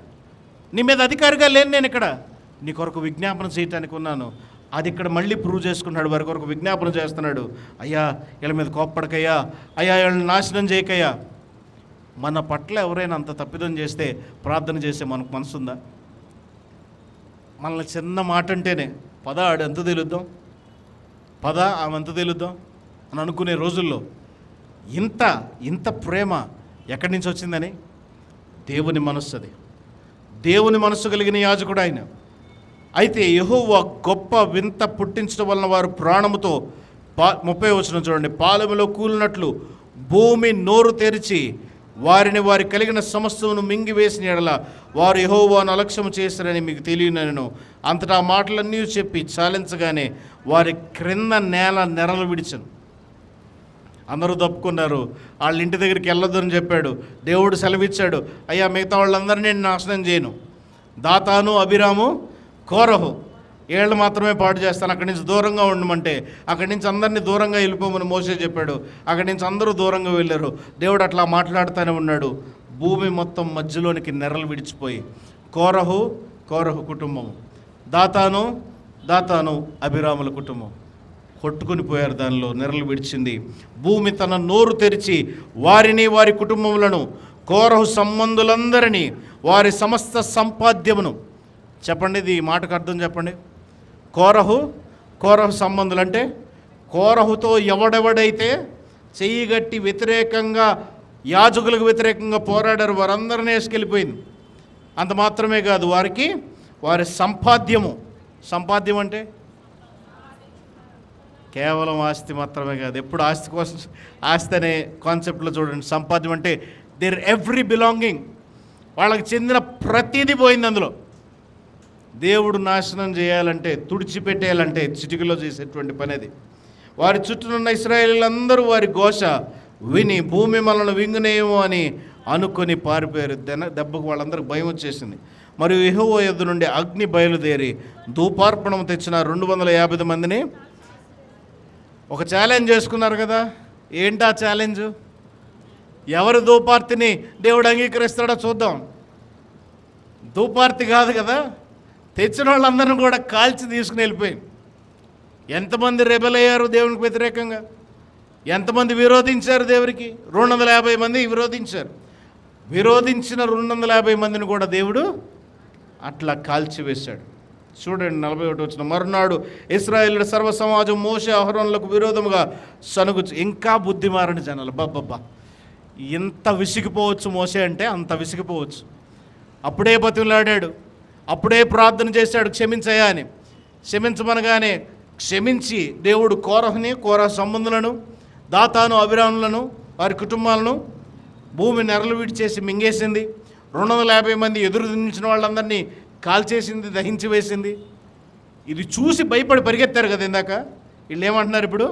[SPEAKER 1] నీ మీద అధికారిగా లేను నేను ఇక్కడ, నీ కొరకు విజ్ఞాపన చేయటానికి ఉన్నాను. అది ఇక్కడ మళ్ళీ ప్రూవ్ చేసుకున్నాడు. వారి కొరకు విజ్ఞాపన చేస్తున్నాడు. అయ్యా వీళ్ళ మీద కోప్పడకయ్యా, అయ్యా వీళ్ళని నాశనం చేయకయ్యా. మన పట్ల ఎవరైనా అంత తప్పిదం చేస్తే ప్రార్థన చేసే మనకు మనసు ఉందా? మనల్ని చిన్న మాట అంటేనే పద ఆడు ఎంత తెలుద్దాం, పద ఆమె ఎంత తెలుద్దాం అని అనుకునే రోజుల్లో ఇంత ప్రేమ ఎక్కడి నుంచి వచ్చిందని? దేవుని మనస్సు అది. దేవుని మనస్సు కలిగిన యాజకుడు ఆయన. అయితే యెహోవా గొప్ప వింత పుట్టించడం వలన వారు ప్రాణముతో 30 వచనం చూడండి, పాలెములో కూలినట్లు భూమి నోరు తెరిచి వారిని వారి కలిగిన సమస్తమును మింగివేసిన ఎడల వారు యెహోవాను అలక్ష్యము చేశారని మీకు తెలియనను. అంతటా మాటలన్నీ చెప్పి చాలించగానే వారి క్రింద నేల నెరలు విడిచను. అందరూ తప్పుకున్నారు. వాళ్ళ ఇంటి దగ్గరికి వెళ్ళొద్దని చెప్పాడు. దేవుడు సెలవిచ్చాడు, అయ్యా మిగతా వాళ్ళందరినీ నేను నాశనం చేయను, దాతాను అభిరాము కోరహు ఏళ్ళు మాత్రమే పాడు చేస్తాను, అక్కడి నుంచి దూరంగా ఉండమంటే అక్కడి నుంచి అందరినీ దూరంగా వెళ్ళిపోమని మోసే చెప్పాడు. అక్కడి నుంచి అందరూ దూరంగా వెళ్ళారు. దేవుడు అట్లా మాట్లాడుతూనే ఉన్నాడు. భూమి మొత్తం మధ్యలోనికి నెరలు విడిచిపోయి కోరహు కుటుంబం, దాతాను అభిరాముల కుటుంబం కొట్టుకుని పోయారు. దానిలో నెరలు విడిచింది. భూమి తన నోరు తెరిచి వారిని వారి కుటుంబములను కోరహు సంబంధులందరినీ వారి సమస్త సంపాద్యమును, చెప్పండి ఇది ఈ మాటకు అర్థం చెప్పండి. కోరహు సంబంధులు అంటే కోరహుతో ఎవడెవడైతే చెయ్యిగట్టి వ్యతిరేకంగా యాజకులకు వ్యతిరేకంగా పోరాడారు వారందరినీ వేసుకెళ్ళిపోయింది. అంత మాత్రమే కాదు, వారి సంపాద్యం అంటే కేవలం ఆస్తి మాత్రమే కాదు. ఎప్పుడు ఆస్తి కోసం ఆస్తి అనే కాన్సెప్ట్లో చూడండి. సంపాద్యం అంటే దేర్ ఎవ్రీ బిలాంగింగ్, వాళ్ళకి చెందిన ప్రతిదీ పోయింది అందులో. దేవుడు నాశనం చేయాలంటే, తుడిచిపెట్టేయాలంటే చిటికలో చేసేటువంటి పని అది. వారి చుట్టూనున్న ఇశ్రాయేలీలందరూ వారి ఘోష విని భూమి మనల్ని వింగునేమో అని అనుకొని పారిపోయారు. దెబ్బకు వాళ్ళందరికీ భయం వచ్చేసింది. మరియు యెహోవా యొద్ద నుండి అగ్ని బయలుదేరి ధూపార్పణం తెచ్చిన 250 మందిని ఒక ఛాలెంజ్ చేసుకున్నారు కదా. ఏంటా ఛాలెంజ్? ఎవరు ధూపార్తిని దేవుడు అంగీకరిస్తాడో చూద్దాం. ధూపార్తి కాదు కదా, తెచ్చిన వాళ్ళందరినీ కూడా కాల్చి తీసుకుని వెళ్ళిపోయింది. ఎంతమంది రెబెల్ అయ్యారు దేవునికి వ్యతిరేకంగా, ఎంతమంది విరోధించారు దేవునికి? 250 మంది విరోధించారు. విరోధించిన 250 మందిని కూడా దేవుడు అట్లా కాల్చివేశాడు. చూడండి 41 వచనం, మరునాడు ఇశ్రాయేలు సర్వ సమాజం మోషే అహరోనులకు విరోధముగా సనుగుచు. ఇంకా బుద్ధిమారని జనాలు, బాబ్బా ఎంత విసిగిపోవచ్చు మోషే అంటే, అంత విసిగిపోవచ్చు. అప్పుడే బతిమలాడాడు, అప్పుడే ప్రార్థన చేశాడు క్షమించయ్యా అని. క్షమించమనగానే క్షమించి దేవుడు కోరహు సంబంధులను, దాతాను అభిరాములను, వారి కుటుంబాలను భూమి నెరలు విడిచేసి మింగేసింది. 250 మంది ఎదురు నిలిచిన వాళ్ళందరినీ కాల్చేసింది, దహించి వేసింది. ఇది చూసి భయపడి పరిగెత్తారు కదా ఇందాక. వీళ్ళు ఏమంటున్నారు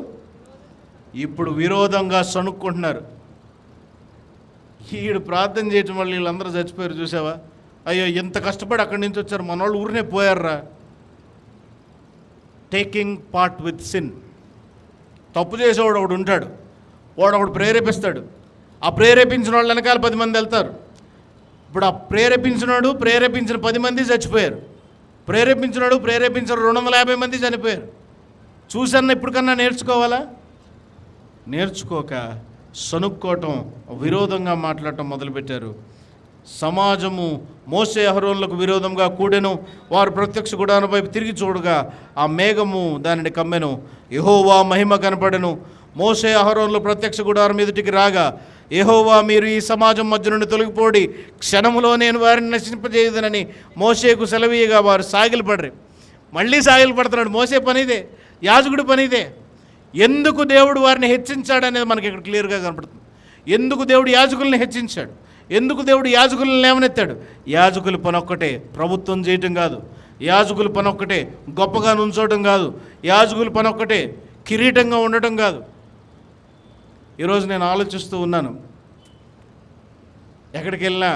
[SPEAKER 1] ఇప్పుడు విరోధంగా సణుక్కుంటున్నారు. ఈడు ప్రార్థన చేయటం వల్ల వీళ్ళందరూ చచ్చిపోయారు చూసావా. అయ్యో ఎంత కష్టపడి అక్కడి నుంచి వచ్చారు, మన వాళ్ళు ఊరినే పోయారా. Taking part with sin. తప్పు చేసేవాడు ఒకడు ఉంటాడు, వాడు ఒకడు ప్రేరేపిస్తాడు. ఆ ప్రేరేపించిన వాళ్ళు వెనకాల 10 మంది వెళ్తారు. ఇప్పుడు ఆ ప్రేరేపించిన 10 మంది చచ్చిపోయారు. ప్రేరేపించిన 250 మంది చనిపోయారు. చూసన్న ఇప్పటికన్నా నేర్చుకోవాలా? నేర్చుకోక సనుక్కోవటం, విరోధంగా మాట్లాడటం మొదలుపెట్టారు. సమాజము మోసే అహరోనులకు విరోధంగా కూడెను. వారు ప్రత్యక్ష గుడారం వైపు తిరిగి చూడగా ఆ మేఘము దానిని కమ్మెను. యెహోవా మహిమ కనపడెను. మోసే అహరోనులు ప్రత్యక్ష గుడారం ఎదుటికి రాగా, యెహోవా మీరు ఈ సమాజం మధ్య నుండి తొలగిపోడి, క్షణములో నేను వారిని నశింపజేయదనని మోసేకు సెలవీయగా వారు సాగిలపడరు. మళ్ళీ సాగిలపడుతున్నాడు. మోసే పనిదే, యాజకుడి పనిదే. ఎందుకు దేవుడు వారిని హెచ్చించాడనేది మనకి ఇక్కడ క్లియర్గా కనపడుతుంది. ఎందుకు దేవుడు యాజకుల్ని హెచ్చించాడు, ఎందుకు దేవుడు యాజకులను లేవనెత్తాడు? యాజకుల పని ఒక్కటే ప్రభుత్వం చేయటం కాదు, యాజకుల పని ఒక్కటే గొప్పగా నుంచోవటం కాదు, యాజకుల పని ఒక్కటే కిరీటంగా ఉండటం కాదు. ఈరోజు నేను ఆలోచిస్తూ ఉన్నాను, ఎక్కడికి వెళ్ళినా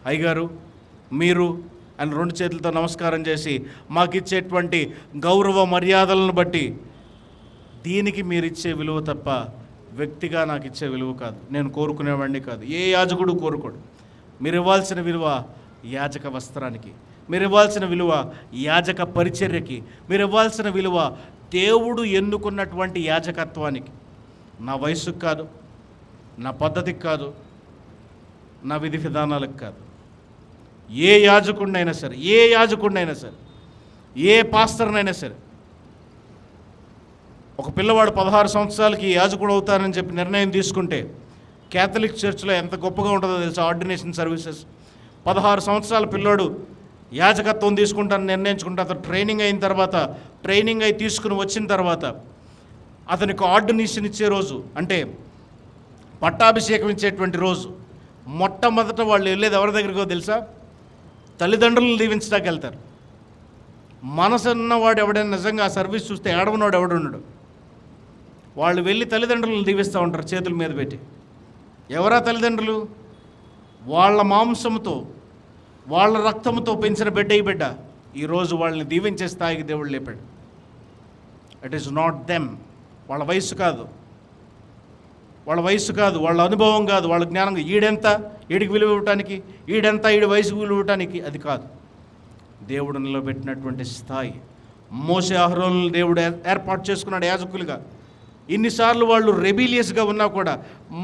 [SPEAKER 1] అయ్యగారు మీరు అని 2 చేతులతో నమస్కారం చేసి మాకిచ్చేటువంటి గౌరవ మర్యాదలను బట్టి దీనికి మీరిచ్చే విలువ తప్ప వ్యక్తిగా నాకు ఇచ్చే విలువ కాదు. నేను కోరుకునేవాడిని కాదు, ఏ యాజకుడు కోరుకోడు. మీరు ఇవ్వాల్సిన విలువ యాజక వస్త్రానికి, మీరు ఇవ్వాల్సిన విలువ యాజక పరిచర్యకి, మీరు ఇవ్వాల్సిన విలువ దేవుడు ఎన్నుకున్నటువంటి యాజకత్వానికి. నా వయసుకు కాదు, నా పద్ధతికి కాదు, నా విధి విధానాలకు కాదు. ఏ యాజకుడినైనా సరే, ఏ పాస్టర్నైనా సరే, ఒక పిల్లవాడు 16 సంవత్సరాలకి యాజకుడు అవుతారని చెప్పి నిర్ణయం తీసుకుంటే క్యాథలిక్ చర్చ్లో ఎంత గొప్పగా ఉంటుందో తెలుసా ఆర్డినేషన్ సర్వీసెస్. 16 సంవత్సరాల పిల్లోడు యాజకత్వం తీసుకుంటానని నిర్ణయించుకుంటే అతను ట్రైనింగ్ అయి తీసుకుని వచ్చిన తర్వాత అతనికి ఆర్డినేషన్ ఇచ్చే రోజు, అంటే పట్టాభిషేకం ఇచ్చేటువంటి రోజు, మొట్టమొదట వాళ్ళు వెళ్ళేది ఎవరి దగ్గరికో తెలుసా? తల్లిదండ్రులను దీవించడానికి వెళ్తారు. మనసున్నవాడు ఎవడైనా నిజంగా ఆ సర్వీస్ చూస్తే ఏడవనోడు ఎవడున్నాడు. వాళ్ళు వెళ్ళి తల్లిదండ్రులను దీవిస్తూ ఉంటారు చేతుల మీద పెట్టి. ఎవరా తల్లిదండ్రులు? వాళ్ళ మాంసంతో వాళ్ళ రక్తంతో పెంచిన బిడ్డ ఈరోజు వాళ్ళని దీవించే స్థాయికి దేవుడు లేపాడు. It is not them. వాళ్ళ వయసు కాదు, వాళ్ళ అనుభవం కాదు, వాళ్ళ జ్ఞానం. ఈడికి విలువ ఇవ్వటానికి, ఈడి వయసుకు విలువ ఇవ్వటానికి అది కాదు. దేవుడు నిలబెట్టినటువంటి స్థాయి. మోసే అహరోనులను దేవుడు ఏర్పాటు చేసుకున్నాడు యాజకులుగా. ఇన్నిసార్లు వాళ్ళు రెబీలియస్గా ఉన్నా కూడా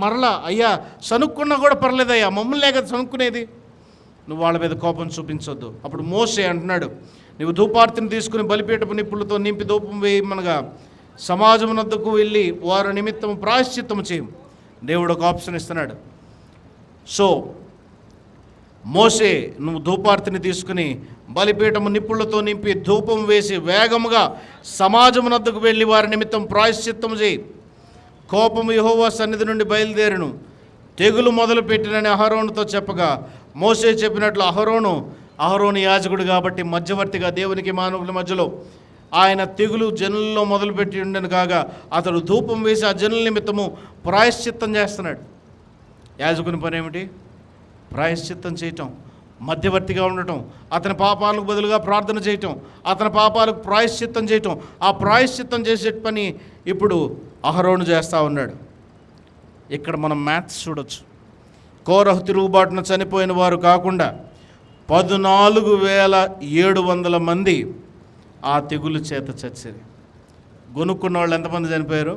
[SPEAKER 1] మరలా అయ్యా సనుక్కున్నా కూడా పర్లేదయ్యా, మమ్మల్నే కదా సనుక్కునేది, నువ్వు వాళ్ళ మీద కోపం చూపించొద్దు. అప్పుడు మోసే అంటున్నాడు, నువ్వు ధూపార్తిని తీసుకుని బలిపీఠపు నిప్పులతో నింపి ధూపం వేయమనగా సమాజమునొద్దకు వెళ్ళి వారి నిమిత్తం ప్రాయశ్చిత్తము చేయం. దేవుడు ఒక ఆప్షన్ ఇస్తున్నాడు. సో మోసే నువ్వు ధూపార్తిని తీసుకుని బలిపీఠము నిప్పులతో నింపి ధూపం వేసి వేగముగా సమాజమునొద్దకు వెళ్ళి వారి నిమిత్తం ప్రాయశ్చిత్తము చేయి. కోపము యెహోవా సన్నిధి నుండి బయలుదేరును, తెగులు మొదలుపెట్టినని అహరోనుతో చెప్పగా మోసే చెప్పినట్లు అహరోను యాజకుడు కాబట్టి మధ్యవర్తిగా దేవునికి మానవుల మధ్యలో ఆయన తెగులు జనుల్లో మొదలుపెట్టి ఉండను కాగా అతడు ధూపం వేసి ఆ జనుల నిమిత్తము ప్రాయశ్చిత్తం చేస్తున్నాడు. యాజకుని పని ఏమిటి? ప్రాయశ్చిత్తం చేయటం, మధ్యవర్తిగా ఉండటం, అతని పాపాలకు బదులుగా ప్రార్థన చేయటం, అతని పాపాలకు ప్రాయశ్చిత్తం చేయటం. ఆ ప్రాయశ్చిత్తం చేసే పని ఇప్పుడు అహరోను చేస్తూ ఉన్నాడు. ఇక్కడ మనం మ్యాథ్స్ చూడొచ్చు. కోరహు తిరుగుబాటున చనిపోయిన వారు కాకుండా 14,700 మంది ఆ తెగులు చేత చచ్చారు. గొనుక్కున్న వాళ్ళు ఎంతమంది చనిపోయారు?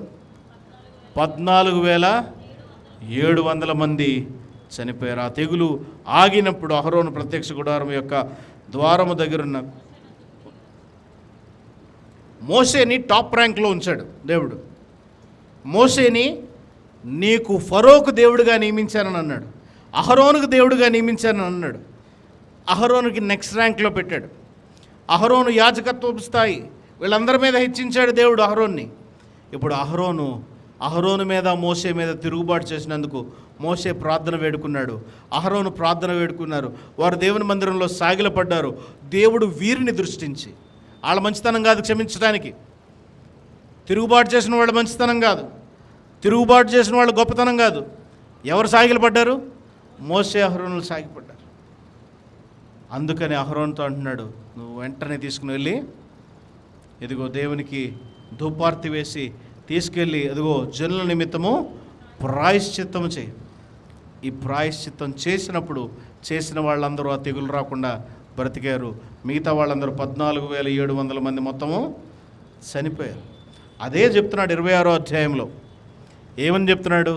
[SPEAKER 1] 14,700 మంది చనిపోయారు. ఆ తెగులు ఆగినప్పుడు అహరోను ప్రత్యక్ష గుడారం యొక్క ద్వారము దగ్గరున్న మోసేని టాప్ ర్యాంక్లో ఉంచాడు దేవుడు. మోసేని నీకు ఫరోకు దేవుడిగా నియమించానని అన్నాడు, అహరోనుకు దేవుడిగా నియమించానని అన్నాడు. అహరోనుకి నెక్స్ట్ ర్యాంక్లో పెట్టాడు. అహరోను యాజకత్వపు స్థాయి, వీళ్ళందరి మీద హెచ్చించాడు దేవుడు అహరోన్ని. ఇప్పుడు అహరోను మీద మోసే మీద తిరుగుబాటు చేసినందుకు మోషే ప్రార్థన వేడుకున్నాడు, అహరోను ప్రార్థన వేడుకున్నారు. వారు దేవుని మందిరంలో సాగిలపడ్డారు. దేవుడు వీరిని దృష్టించి, వాళ్ళ మంచితనం కాదు క్షమించడానికి, తిరుగుబాటు చేసిన వాళ్ళ మంచితనం కాదు, తిరుగుబాటు చేసిన వాళ్ళ గొప్పతనం కాదు, ఎవరు సాగిలపడ్డారు? మోషే అహరోనులు సాగిపడ్డారు. అందుకని అహరోనుతో అంటున్నాడు, నువ్వు వెంటనే తీసుకుని వెళ్ళి ఇదిగో దేవునికి ధూపార్తి వేసి తీసుకెళ్ళి అదిగో జనుల నిమిత్తము ప్రాయశ్చిత్తము చేయి. ఈ ప్రాయశ్చిత్తం చేసినప్పుడు చేసిన వాళ్ళందరూ ఆ తెగులు రాకుండా బ్రతికారు. మిగతా వాళ్ళందరూ 14,700 మంది మొత్తము చనిపోయారు. అదే చెప్తున్నాడు 26వ అధ్యాయంలో. ఏమని చెప్తున్నాడు?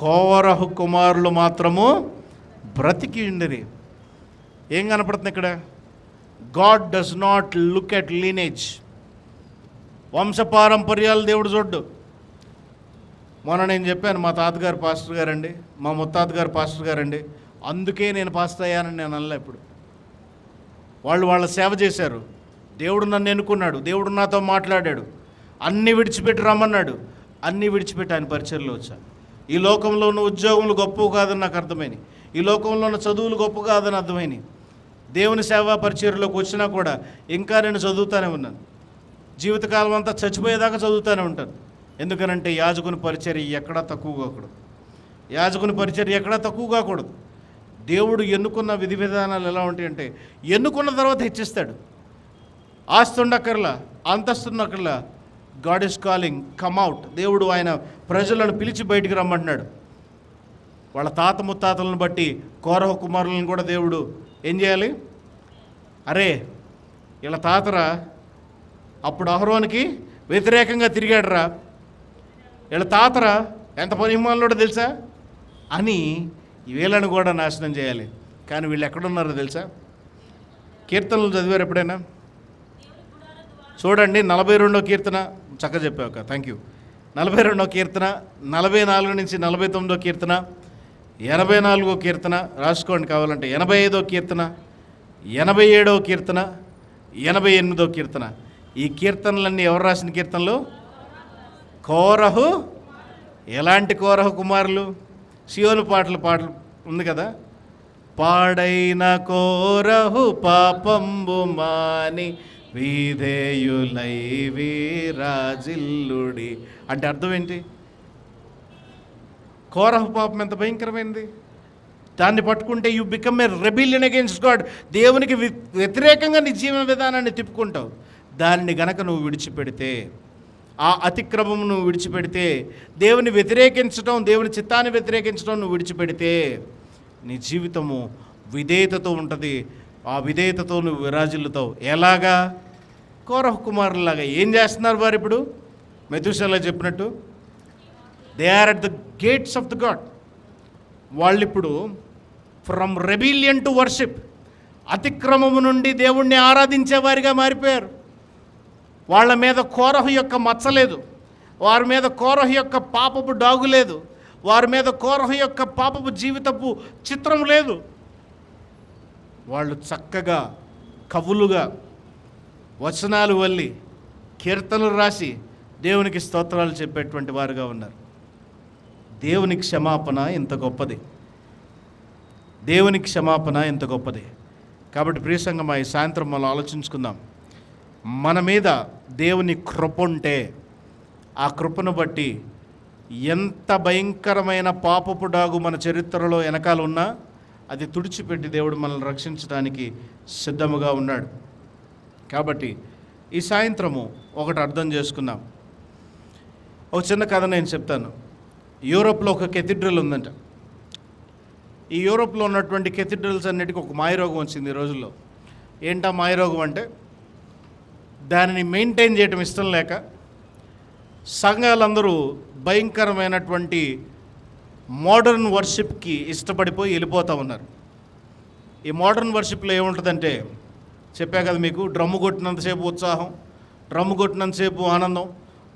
[SPEAKER 1] కోరహు కుమారులు మాత్రము బ్రతికి ఉండిరి. ఏం కనపడుతుంది ఇక్కడ? God does not look at lineage. వంశపారంపర్యాలు దేవుడు చూడ్డు. మొన్న నేను చెప్పాను, మా తాతగారు పాస్టర్ గారండి, మా ముత్తాతగారు పాస్టర్ గారండి, అందుకే నేను పాస్టర్ అయ్యానని నేను అనలే. ఇప్పుడు వాళ్ళ సేవ చేశారు, దేవుడు నన్ను ఎన్నుకున్నాడు, దేవుడు నాతో మాట్లాడాడు, అన్నీ విడిచిపెట్టి రమ్మన్నాడు, అన్నీ విడిచిపెట్టి ఆయన పరిచర్లో వచ్చాను. ఈ లోకంలో ఉన్న ఉద్యోగములు గొప్ప కాదని నాకు అర్థమైంది, ఈ లోకంలో ఉన్న చదువులు గొప్ప కాదని అర్థమైంది. దేవుని సేవా పరిచర్లోకి వచ్చినా కూడా ఇంకా నేను చదువుతూనే ఉన్నాను. జీవితకాలం అంతా చచ్చిపోయేదాకా చదువుతూనే ఉంటాను. ఎందుకనంటే యాజకుని పరిచర్య ఎక్కడా తక్కువ కాకూడదు, యాజకుని పరిచర్య ఎక్కడా తక్కువ కాకూడదు. దేవుడు ఎన్నుకున్న విధి విధానాలు ఎలా ఉంటాయంటే, ఎన్నుకున్న తర్వాత హెచ్చిస్తాడు. ఆస్తి ఉండక్కర్లా, అంతస్తున్నక్కర్లా, God is calling, come out. దేవుడు ఆయన ప్రజలను పిలిచి బయటికి రమ్మంటున్నాడు. వాళ్ళ తాత ముత్తాతలను బట్టి కోరహ కుమారులను కూడా దేవుడు ఏం చేయాలి? అరే వీళ్ళ తాతరా అప్పుడు అహరోనుకి వ్యతిరేకంగా తిరిగాడరా, వీళ్ళ తాతరా ఎంత పనిమానుడో తెలుసా అని వీళ్ళని కూడా నాశనం చేయాలి. కానీ వీళ్ళు ఎక్కడున్నారో తెలుసా? కీర్తనలు చదివారు ఎప్పుడైనా? చూడండి 42వ కీర్తన, చక్కగా చెప్పావు, థ్యాంక్ యూ. 42వ కీర్తన, 44 నుంచి 49వ కీర్తన, 84వ కీర్తన రాసుకోండి కావాలంటే, 85వ కీర్తన, 87వ కీర్తన, 88వ కీర్తన. ఈ కీర్తనలన్నీ ఎవరు రాసిన కీర్తనలు? కోరహు. ఎలాంటి కోరహు కుమారులు? సియోను పాటలు ఉంది కదా, పాడైన కోరహు పాపంబు మాని విధేయులై వీరాజిల్లుడి అంటే అర్థం ఏంటి? కోరహు పాపం ఎంత భయంకరమైనది. దాన్ని పట్టుకుంటే you become a rebellion against God. దేవునికి వ్యతిరేకంగా నీ జీవన విధానాన్ని తిప్పుకుంటావు. దానిని గనక నువ్వు విడిచిపెడితే, ఆ అతిక్రమం నువ్వు విడిచిపెడితే, దేవుని వ్యతిరేకించడం, దేవుని చిత్తాన్ని వ్యతిరేకించడం నువ్వు విడిచిపెడితే, నీ జీవితము విధేయతతో ఉంటుంది. ఆ విధేయతతో నువ్వు విరాజిల్లుతావు. ఎలాగా? కోరహు కుమారులాగా. ఏం చేస్తున్నారు వారు ఇప్పుడు? మెతుషెలా చెప్పినట్టు, they are at the gates of the God. వాళ్ళిప్పుడు ఫ్రమ్ రెబిలియన్ టు వర్షిప్, అతిక్రమము నుండి దేవుణ్ణి ఆరాధించే వారిగా మారిపోయారు. వాళ్ళ మీద కోరహు యొక్క మచ్చ లేదు, వారి మీద కోరహు యొక్క పాపపు డాగు లేదు, వారి మీద కోరహు యొక్క పాపపు జీవితపు చిత్రం లేదు. వాళ్ళు చక్కగా కవులుగా వచనాలు వల్లి కీర్తనలు రాసి దేవునికి స్తోత్రాలు చెప్పేటువంటి వారుగా ఉన్నారు. దేవుని క్షమాపణ ఎంత గొప్పది, దేవుని క్షమాపణ ఎంత గొప్పది. కాబట్టి ప్రియ సంగమా, ఈ సాయంత్రం మనం ఆలోచించుకుందాం. మన మీద దేవుని కృప ఉంటే, ఆ కృపను బట్టి ఎంత భయంకరమైన పాపపు డాగు మన చరిత్రలో వెనకాల ఉన్నా అది తుడిచిపెట్టి దేవుడు మనల్ని రక్షించడానికి సిద్ధముగా ఉన్నాడు. కాబట్టి ఈ సాయంత్రము ఒకటి అర్థం చేసుకుందాం. ఒక చిన్న కథ నేను చెప్తాను. యూరోప్లో ఒక కెథీడ్రల్ ఉందంట. ఈ యూరోప్లో ఉన్నటువంటి కెథీడ్రల్స్ అన్నిటికీ ఒక మాయరోగం వచ్చింది ఈ రోజుల్లో. ఏంటా మాయరోగం అంటే, దానిని మెయింటైన్ చేయడం ఇష్టం లేక సంఘాలందరూ భయంకరమైనటువంటి మోడర్న్ వర్షిప్కి ఇష్టపడిపోయి వెళ్ళిపోతూ ఉన్నారు. ఈ మోడర్న్ వర్షిప్లో ఏముంటుందంటే, చెప్పా కదా మీకు, డ్రమ్ము కొట్టినంతసేపు ఉత్సాహం, డ్రమ్ము కొట్టినంతసేపు ఆనందం,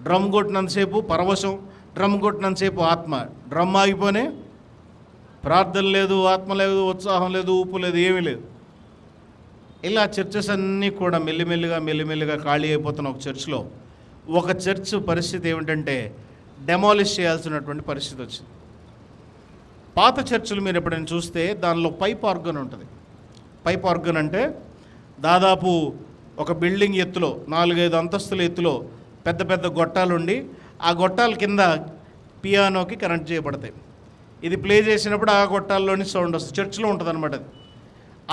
[SPEAKER 1] డ్రమ్ము కొట్టినంతసేపు పరవశం, డ్రమ్ము కొట్టినంతసేపు ఆత్మ. డ్రమ్ ఆగిపోనే ప్రార్థన లేదు, ఆత్మ లేదు, ఉత్సాహం లేదు, ఊపు లేదు, ఏమీ లేదు. ఇలా చర్చెస్ అన్నీ కూడా మెల్లిమెల్లిగా ఖాళీ అయిపోతున్న ఒక చర్చ్లో ఒక చర్చ్ పరిస్థితి ఏమిటంటే, డెమాలిష్ చేయాల్సినటువంటి పరిస్థితి వచ్చింది. పాత చర్చిలు మీరు ఎప్పుడైనా చూస్తే దానిలో పైప్ ఆర్గన్ ఉంటుంది. పైప్ ఆర్గన్ అంటే దాదాపు ఒక బిల్డింగ్ ఎత్తులో 4-5 అంతస్తుల ఎత్తులో పెద్ద పెద్ద గొట్టాలుండి ఆ గొట్టాల కింద పియానోకి కనెక్ట్ చేయబడతాయి. ఇది ప్లే చేసినప్పుడు ఆ గొట్టాల్లోని సౌండ్ వస్తుంది. చర్చిలో ఉంటుంది అనమాట.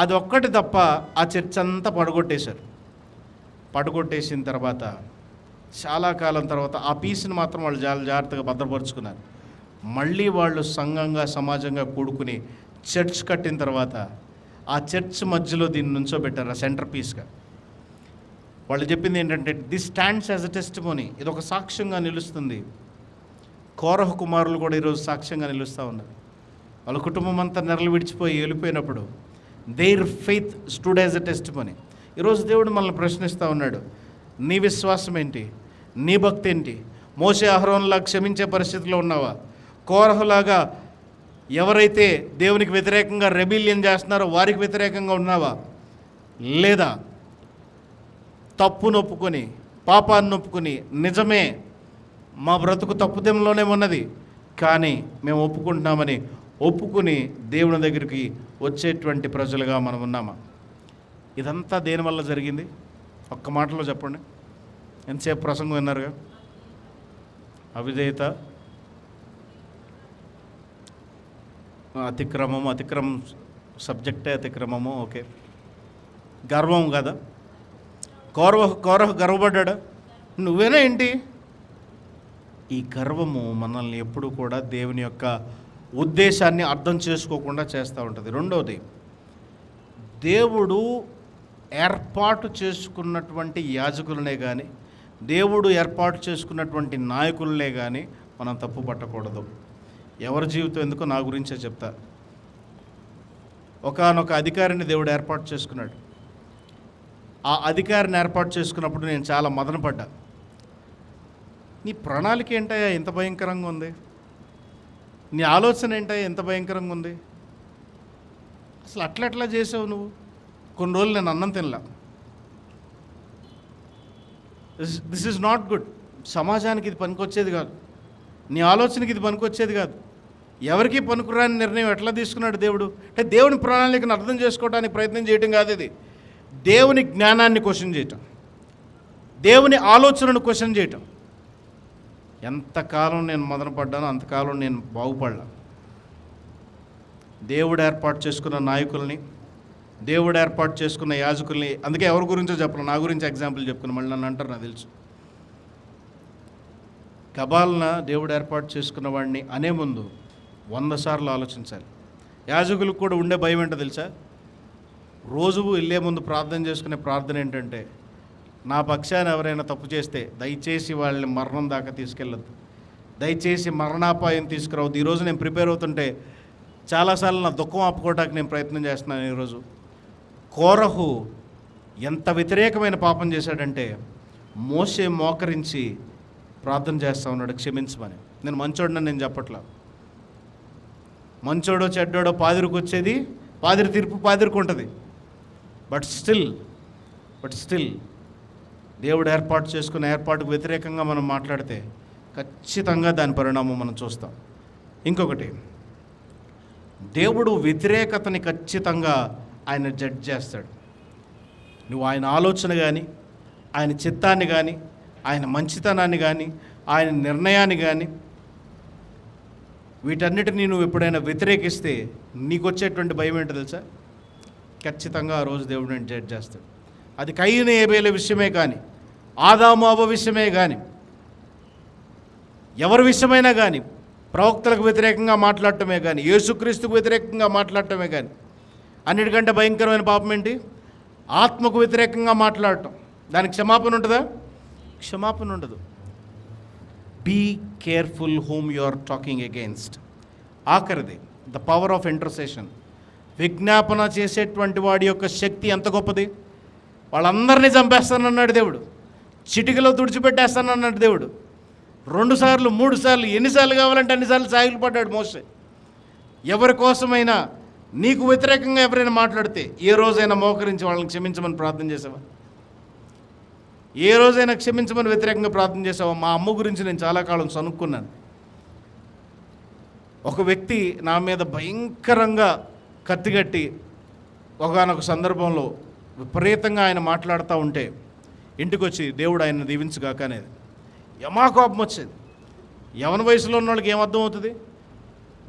[SPEAKER 1] అది ఒక్కటి తప్ప ఆ చర్చ్ అంతా పడగొట్టేశారు. పడగొట్టేసిన తర్వాత చాలా కాలం తర్వాత ఆ పీస్ని మాత్రం వాళ్ళు చాలా జాగ్రత్తగా భద్రపరుచుకున్నారు. మళ్ళీ వాళ్ళు సంఘంగా సమాజంగా కూడుకుని చర్చ్ కట్టిన తర్వాత ఆ చర్చ్ మధ్యలో దీన్ని నుంచోబెట్టారు ఆ సెంటర్ పీస్గా. వాళ్ళు చెప్పింది ఏంటంటే, this stands as a testimony, ఇది ఒక సాక్ష్యంగా నిలుస్తుంది. కోరహు కుమారులు కూడా ఈరోజు సాక్ష్యంగా నిలుస్తూ ఉన్నారు. వాళ్ళ కుటుంబం అంతా నెరలు విడిచిపోయి వెళ్ళిపోయినప్పుడు their faith stood as a testimony. ఈరోజు దేవుడు మనల్ని ప్రశ్నిస్తూ ఉన్నాడు, నీ విశ్వాసం ఏంటి, నీ భక్తి ఏంటి? మోషే అహరోన్లా క్షమించే పరిస్థితిలో ఉన్నావా? కోరహులాగా ఎవరైతే దేవునికి వ్యతిరేకంగా రెబిలియన్ చేస్తున్నారో వారికి వ్యతిరేకంగా ఉన్నావా? లేదా తప్పును ఒప్పుకొని పాపాన్ని ఒప్పుకొని నిజమే మా బ్రతుకు తప్పుదెంలోనే ఉన్నది కానీ మేము ఒప్పుకుంటున్నామని ఒప్పుకుని దేవుని దగ్గరికి వచ్చేటువంటి ప్రజలుగా మనం ఉన్నామా? ఇదంతా దేనివల్ల జరిగింది? ఒక్క మాటలో చెప్పండి. ఎంతసేపు ప్రసంగం విన్నారుగా. అవిధేయత, అతిక్రమం సబ్జెక్టే అతిక్రమము. ఓకే, గర్వం కదా. కోరహు గర్వపడ్డా? నువ్వేనా ఏంటి? ఈ గర్వము మనల్ని ఎప్పుడు కూడా దేవుని యొక్క ఉద్దేశాన్ని అర్థం చేసుకోకుండా చేస్తూ ఉంటుంది. రెండవది, దేవుడు ఏర్పాటు చేసుకున్నటువంటి యాజకులనే కానీ దేవుడు ఏర్పాటు చేసుకున్నటువంటి నాయకులనే కానీ మనం తప్పు పట్టకూడదు. ఎవరి జీవితం ఎందుకో నా గురించే చెప్తా. ఒకానొక అధికారిని దేవుడు ఏర్పాటు చేసుకున్నాడు. ఆ అధికారిని ఏర్పాటు చేసుకున్నప్పుడు నేను చాలా మదనపడ్డా. నీ ప్రణాళిక ఏంటయ్యా ఎంత భయంకరంగా ఉంది? నీ ఆలోచన ఏంటయ్యా ఎంత భయంకరంగా ఉంది? అసలు అట్లా చేసావు నువ్వు? కొన్ని రోజులు నేను అన్నం తినలా. This is not good. సమాజానికి ఇది పనికొచ్చేది కాదు. నీ ఆలోచనకి ఇది పనికొచ్చేది కాదు. ఎవరికి పనికిరాని నిర్ణయం ఎట్లా తీసుకున్నాడు దేవుడు? అంటే దేవుని ప్రణాళికను అర్థం చేసుకోవడానికి ప్రయత్నం చేయటం కాదు ఇది. దేవుని జ్ఞానాన్ని క్వశ్చన్ చేయటం, దేవుని ఆలోచనను క్వశ్చన్ చేయటం. ఎంతకాలం నేను మదనపడ్డానో అంతకాలం నేను బాగుపడలా. దేవుడు ఏర్పాటు చేసుకున్న నాయకుల్ని, దేవుడు ఏర్పాటు చేసుకున్న యాజకుల్ని, అందుకే ఎవరి గురించో చెప్పను, నా గురించి ఎగ్జాంపుల్ చెప్పుకుని మళ్ళీ నన్ను అంటారు, నాకు తెలుసు. కబాలన దేవుడు ఏర్పాటు చేసుకున్న వాడిని అనే ముందు 100 సార్లు ఆలోచించాలి. యాజకులకు కూడా ఉండే భయం ఏంటో తెలుసా? రోజు వెళ్ళే ముందు ప్రార్థన చేసుకునే ప్రార్థన ఏంటంటే, నా పక్షాన్ని ఎవరైనా తప్పు చేస్తే దయచేసి వాళ్ళని మరణం దాకా తీసుకెళ్ళొద్దు, దయచేసి మరణాపాయం తీసుకురావద్దు. ఈరోజు నేను ప్రిపేర్ అవుతుంటే చాలాసార్లు నా దుఃఖం ఆపుకోవడానికి నేను ప్రయత్నం చేస్తున్నాను. ఈరోజు కోరహు ఎంత వ్యతిరేకమైన పాపం చేశాడంటే, మోషే మోకరించి ప్రార్థన చేస్తూ ఉన్నాడు క్షమించమని. నేను మంచోడనని నేను చెప్పట్లా. మంచోడో చెడ్డోడో పాదిరికి వచ్చేది, పాదిరి తీర్పు పాదిరికి ఉంటుంది. బట్ స్టిల్ దేవుడు ఏర్పాటు చేసుకున్న ఏర్పాటుకు వ్యతిరేకంగా మనం మాట్లాడితే ఖచ్చితంగా దాని పరిణామం మనం చూస్తాం. ఇంకొకటి, దేవుడు వ్యతిరేకతని ఖచ్చితంగా ఆయన జడ్జ్ చేస్తాడు. నువ్వు ఆయన ఆలోచన కానీ, ఆయన చిత్తాన్ని కానీ, ఆయన మంచితనాన్ని కానీ, ఆయన నిర్ణయాన్ని కానీ, వీటన్నిటిని నువ్వు ఎప్పుడైనా వ్యతిరేకిస్తే నీకు వచ్చేటువంటి భయం ఏంటో తెలుసా? ఖచ్చితంగా ఆ రోజు దేవుడు నేను జడ్జ్ చేస్తాడు. అది కయీను ఏబేలు విషయమే కానీ, ఆదాము అవ్వ విషయమే కానీ, ఎవరి విషయమైనా కానీ, ప్రవక్తలకు వ్యతిరేకంగా మాట్లాడటమే కానీ, యేసుక్రీస్తుకు వ్యతిరేకంగా మాట్లాడటమే కానీ, అన్నిటికంటే భయంకరమైన పాపం ఏంటి? ఆత్మకు వ్యతిరేకంగా మాట్లాడటం. దానికి క్షమాపణ ఉంటుందా? క్షమాపణ ఉండదు. Be careful whom you are talking against. ఆఖరిది, ద పవర్ ఆఫ్ ఇంటర్సెషన్. విజ్ఞాపన చేసేటువంటి వాడి యొక్క శక్తి ఎంత గొప్పది! వాళ్ళందరినీ చంపేస్తానన్నాడు దేవుడు, చిటికలో తుడిచిపెట్టేస్తానన్నాడు దేవుడు. 2 సార్లు 3 సార్లు ఎన్నిసార్లు కావాలంటే అన్నిసార్లు సాగిలు పడ్డాడు మోషే. ఎవరి కోసమైనా నీకు వ్యతిరేకంగా ఎవరైనా మాట్లాడితే ఏ రోజైనా మోకరించి వాళ్ళని క్షమించమని ప్రార్థన చేసావా? ఏ రోజైనా క్షమించమని వ్యతిరేకంగా ప్రార్థన చేసావా? మా అమ్మ గురించి నేను చాలా కాలం సనుక్కున్నాను. ఒక వ్యక్తి నా మీద భయంకరంగా కత్తిగట్టి ఒకానొక సందర్భంలో విపరీతంగా ఆయన మాట్లాడుతూ ఉంటే ఇంటికి వచ్చి దేవుడు ఆయన దీవించుగాక అనేది యమా కోపం వచ్చేది. యవన వయసులో ఉన్న వాళ్ళకి ఏమర్థం అవుతుంది?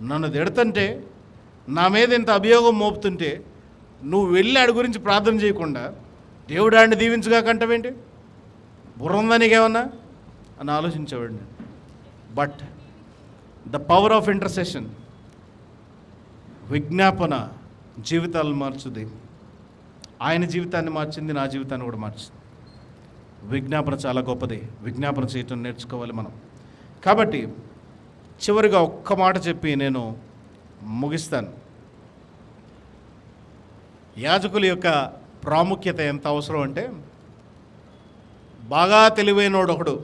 [SPEAKER 1] నన్ను తిడుతుంటే, నా మీద ఇంత అభియోగం మోపుతుంటే నువ్వు వెళ్ళి ఆడి గురించి ప్రార్థన చేయకుండా దేవుడు ఆడిని దీవించుగాకంటావేంటి? బుర్ర ఉందా నీకేమన్నా అని ఆలోచించేవాడు నేను. But the power of intercession, విజ్ఞాపన జీవితాలను మార్చుది. ఆయన జీవితాన్ని మార్చింది, నా జీవితాన్ని కూడా మార్చింది. విజ్ఞాపన చాలా గొప్పది. విజ్ఞాపన చేయటం నేర్చుకోవాలి మనం. కాబట్టి చివరిగా ఒక్క మాట చెప్పి నేను ముగిస్తాను. యాజకుల యొక్క ప్రాముఖ్యత ఎంత అవసరం అంటే, బాగా తెలివైనోడు ఒకడు,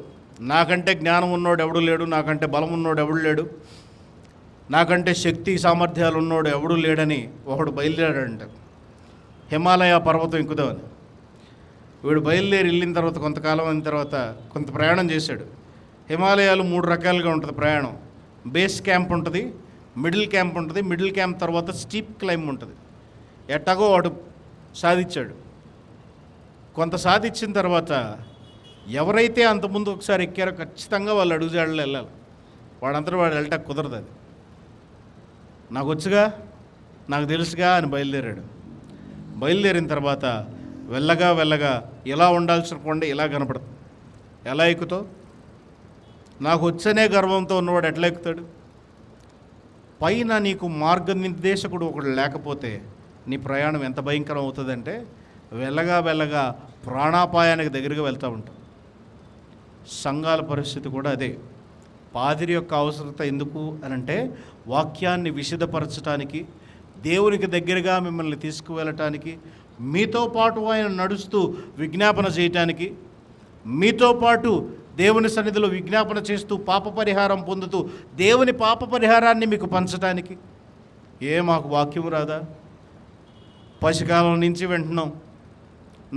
[SPEAKER 1] నాకంటే జ్ఞానం ఉన్నోడు ఎవడు లేడు, నాకంటే బలం ఉన్నోడు ఎవడు లేడు, నాకంటే శక్తి సామర్థ్యాలు ఉన్నోడు ఎవడు లేడని ఒకడు బయలుదేరాడంట హిమాలయ పర్వతం ఎక్కుదామని. వీడు బయలుదేరి వెళ్ళిన తర్వాత కొంతకాలం అయిన తర్వాత కొంత ప్రయాణం చేశాడు. హిమాలయాలు 3 రకాలుగా ఉంటుంది ప్రయాణం. బేస్ క్యాంప్ ఉంటుంది, మిడిల్ క్యాంప్ ఉంటుంది, మిడిల్ క్యాంప్ తర్వాత స్టీప్ క్లైంబ్ ఉంటుంది. ఎట్టాగో వాడు సాధించాడు. కొంత సాధించిన తర్వాత ఎవరైతే అంతకుముందు ఒకసారి ఎక్కారో ఖచ్చితంగా వాళ్ళు అడుగుజాడలో వెళ్ళాలి. వాడంతటా వాడు వెళ్ళటం కుదరదు. అది నాకు వచ్చుగా, నాకు తెలుసుగా అని బయలుదేరాడు. బయలుదేరిన తర్వాత వెళ్ళగా వెళ్ళగా ఎలా ఉండాల్సిన కొండ ఇలా కనపడుతుంది. ఎలా ఎక్కుతావు? నాకు వచ్చనే గర్వంతో ఉన్నవాడు ఎట్లా ఎక్కుతాడు? పైన నీకు మార్గనిర్దేశకుడు ఒకడు లేకపోతే నీ ప్రయాణం ఎంత భయంకరం అవుతుందంటే, వెళ్ళగా వెళ్ళగా ప్రాణాపాయానికి దగ్గరగా వెళ్తూ ఉంటాం. సంఘాల పరిస్థితి కూడా అదే. పాదిరి యొక్క అవసరత ఎందుకు అనంటే, వాక్యాన్ని విశదపరచడానికి, దేవునికి దగ్గరగా మిమ్మల్ని తీసుకువెళ్ళటానికి, మీతో పాటు ఆయన నడుస్తూ విజ్ఞాపన చేయటానికి, మీతో పాటు దేవుని సన్నిధిలో విజ్ఞాపన చేస్తూ పాప పరిహారం పొందుతూ దేవుని పాప పరిహారాన్ని మీకు పంచడానికి. మాకు వాక్యం రాదా? పసికాలం నుంచి వింటున్నాం.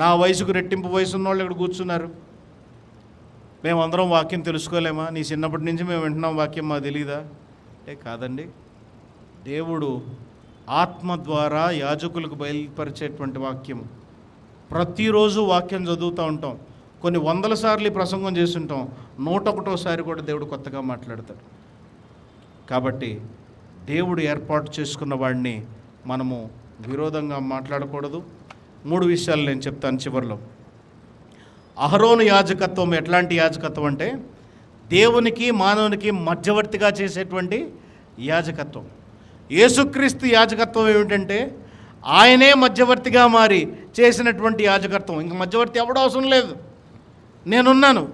[SPEAKER 1] నా వయసుకు రెట్టింపు వయసు ఉన్నవాళ్ళు ఇక్కడ కూర్చున్నారు. మేమందరం వాక్యం తెలుసుకోలేమా? నీ చిన్నప్పటి నుంచి మేము వింటున్నాం వాక్యం, మాకు తెలియదా? కాదండి. దేవుడు ఆత్మ ద్వారా యాజకులకు బయలుపరిచేటువంటి వాక్యం. ప్రతిరోజు వాక్యం చదువుతూ ఉంటాం. కొన్ని 100 సార్లు ప్రసంగం చేస్తుంటాం. 101సారి కూడా దేవుడు కొత్తగా మాట్లాడతాడు. కాబట్టి దేవుడు ఏర్పాటు చేసుకున్న వాడిని మనము విరోధంగా మాట్లాడకూడదు. 3 విషయాలు నేను చెప్తాను చివరిలో. అహరోను యాజకత్వం ఎట్లాంటి యాజకత్వం అంటే, దేవునికి మానవునికి మధ్యవర్తిగా చేసేటువంటి యాజకత్వం. యేసుక్రీస్తు యాజకత్వం ఏమిటంటే, ఆయనే మధ్యవర్తిగా మారి చేసినటువంటి యాజకత్వం. ఇంక మధ్యవర్తి ఎవడో అవసరం లేదు, నేనున్నాను.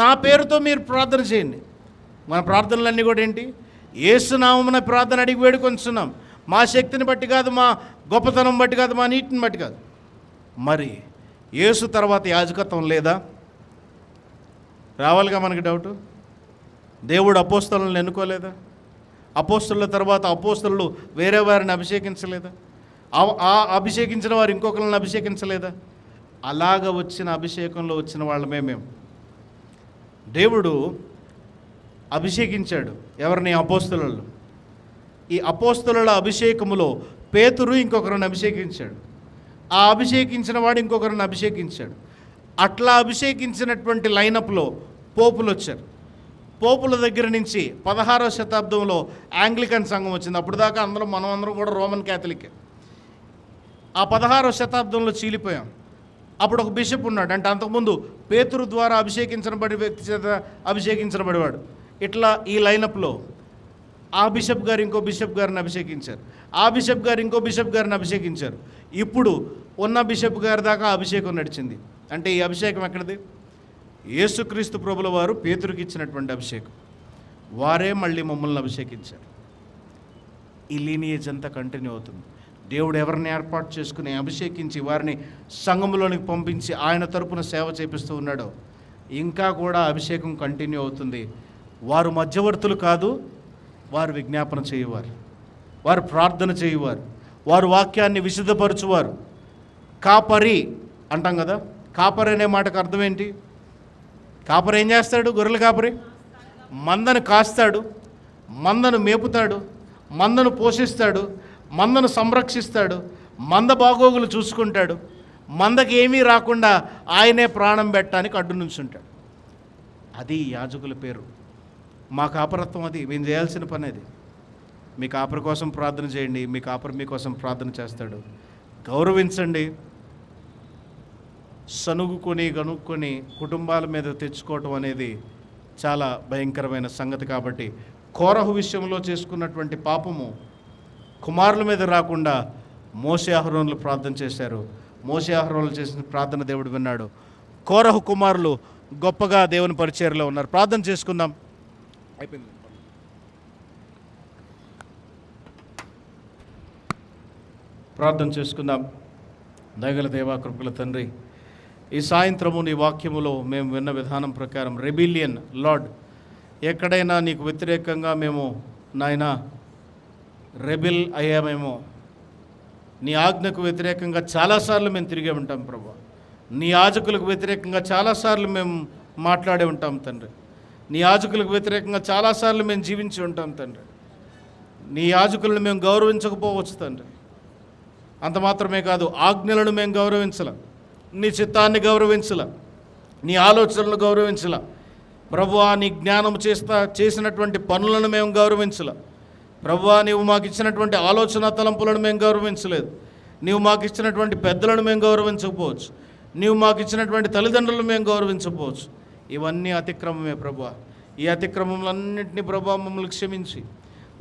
[SPEAKER 1] నా పేరుతో మీరు ప్రార్థన చేయండి. మన ప్రార్థనలన్నీ కూడా ఏంటి? యేసునామమున ప్రార్థన అడిగి వేడుకొంచున్నాం. మా శక్తిని బట్టి కాదు, మా గొప్పతనం బట్టి కాదు, మా నీటిని బట్టి కాదు. మరి యేసు తర్వాత యాజకత్వం లేదా? రావాలిగా మనకి డౌటు. దేవుడు అపోస్తలులను ఎన్నుకోలేదా? అపోస్తలుల తర్వాత అపోస్తలు వేరే వారిని అభిషేకించలేదా? ఆ అభిషేకించిన వారు ఇంకొకరిని అభిషేకించలేదా? అలాగ వచ్చిన అభిషేకంలో వచ్చిన వాళ్ళమే మేము. దేవుడు అభిషేకించాడు ఎవరిని? అపోస్తలులను. ఈ అపోస్తలుల అభిషేకములో పేతురు ఇంకొకరిని అభిషేకించాడు. ఆ అభిషేకించిన వాడు ఇంకొకరిని అభిషేకించాడు. అట్లా అభిషేకించినటువంటి లైనప్లో పోపులు వచ్చారు. పోపుల దగ్గర నుంచి 16వ శతాబ్దంలో యాంగ్లికన్ సంఘం వచ్చింది. అప్పుడు దాకా మనమందరం కూడా రోమన్ క్యాథలిక్. ఆ 16వ శతాబ్దంలో చీలిపోయాం. అప్పుడు ఒక బిషప్ ఉన్నాడు. అంటే అంతకుముందు పేతురు ద్వారా అభిషేకించబడి వ్యక్తి చేత అభిషేకించబడేవాడు. ఇట్లా ఈ లైనప్లో ఆ బిషప్ గారు ఇంకో బిషప్ గారిని అభిషేకించారు. ఆ బిషప్ గారు ఇంకో బిషప్ గారిని అభిషేకించారు. ఇప్పుడు ఉన్న బిషప్ గారి దాకా అభిషేకం నడిచింది. అంటే ఈ అభిషేకం ఎక్కడిది? యేసుక్రీస్తు ప్రభుల వారు పేతురుకి ఇచ్చినటువంటి అభిషేకం. వారే మళ్ళీ మమ్మల్ని అభిషేకించారు. ఈ లీనియేజ్ అంతా కంటిన్యూ అవుతుంది. దేవుడు ఎవరిని ఏర్పాటు చేసుకుని అభిషేకించి వారిని సంఘంలోనికి పంపించి ఆయన తరపున సేవ చేపిస్తూ ఉన్నాడో, ఇంకా కూడా అభిషేకం కంటిన్యూ అవుతుంది. వారు మధ్యవర్తులు కాదు, వారు విజ్ఞాపన చేయువారు, వారు ప్రార్థన చేయువారు, వారు వాక్యాన్ని విశుద్ధపరచువారు. కాపరి అంటాం కదా, కాపరి అనే మాటకు అర్థం ఏంటి? కాపరి ఏం చేస్తాడు? గొర్రెల కాపరి మందను కాస్తాడు. మందను మేపుతాడు, మందను పోషిస్తాడు, మందను సంరక్షిస్తాడు, మంద బాగోగులు చూసుకుంటాడు. మందకి ఏమీ రాకుండా ఆయనే ప్రాణం పెట్టడానికి అడ్డు నుంచుంటాడు. అది యాజకుల పేరు. మా కాపరత్వం అది. మేము చేయాల్సిన పని అది. మీ కాపరి కోసం ప్రార్థన చేయండి, మీ కాపరి మీకోసం ప్రార్థన చేస్తాడు. గౌరవించండి. సనుగుకొని గనుక్కొని కుటుంబాల మీద తెచ్చుకోవటం అనేది చాలా భయంకరమైన సంగతి. కాబట్టి కోరహు విషయంలో చేసుకున్నటువంటి పాపము కుమారుల మీద రాకుండా మోషే అహరోనులు ప్రార్థన చేశారు. మోషే అహరోనులు చేసిన ప్రార్థన దేవుడు విన్నాడు. కోరహు కుమారులు గొప్పగా దేవుని పరిచర్యలో ఉన్నారు. ప్రార్థన చేసుకుందాం. అయిపోయింది. ప్రార్థన చేసుకుందాం. దయగల దేవా, కృపల తండ్రి, ఈ సాయంత్రము నీ వాక్యములో మేము విన్న విధానం ప్రకారం రెబిలియన్ లార్డ్, ఎక్కడైనా నీకు వ్యతిరేకంగా మేము నాయనా రెబిల్ అయ్యామేమో, నీ ఆజ్ఞకు వ్యతిరేకంగా చాలాసార్లు మేము తిరిగి ఉంటాం ప్రభా. నీ యాజకులకు వ్యతిరేకంగా చాలాసార్లు మేము మాట్లాడే ఉంటాం తండ్రి. నీ యాజకులకు వ్యతిరేకంగా చాలాసార్లు మేము జీవించి ఉంటాం తండ్రి. నీ యాజకులను మేము గౌరవించకపోవచ్చు తండ్రి. అంత మాత్రమే కాదు, ఆజ్ఞలను మేము గౌరవించల, నీ చిత్తాన్ని గౌరవించల, నీ ఆలోచనలను గౌరవించల ప్రభువా. నీ జ్ఞానం చేసినటువంటి పనులను మేము గౌరవించల ప్రభువా. నీవు మాకు ఇచ్చినటువంటి ఆలోచన తలంపులను మేము గౌరవించలేదు. నీవు మాకు ఇచ్చినటువంటి పెద్దలను మేము గౌరవించకపోవచ్చు. నీవు మాకు ఇచ్చినటువంటి తల్లిదండ్రులను మేము గౌరవించకపోవచ్చు. ఇవన్నీ అతిక్రమమే ప్రభువా. ఈ అతిక్రమములన్నింటినీ ప్రభువా మమ్మల్ని క్షమించి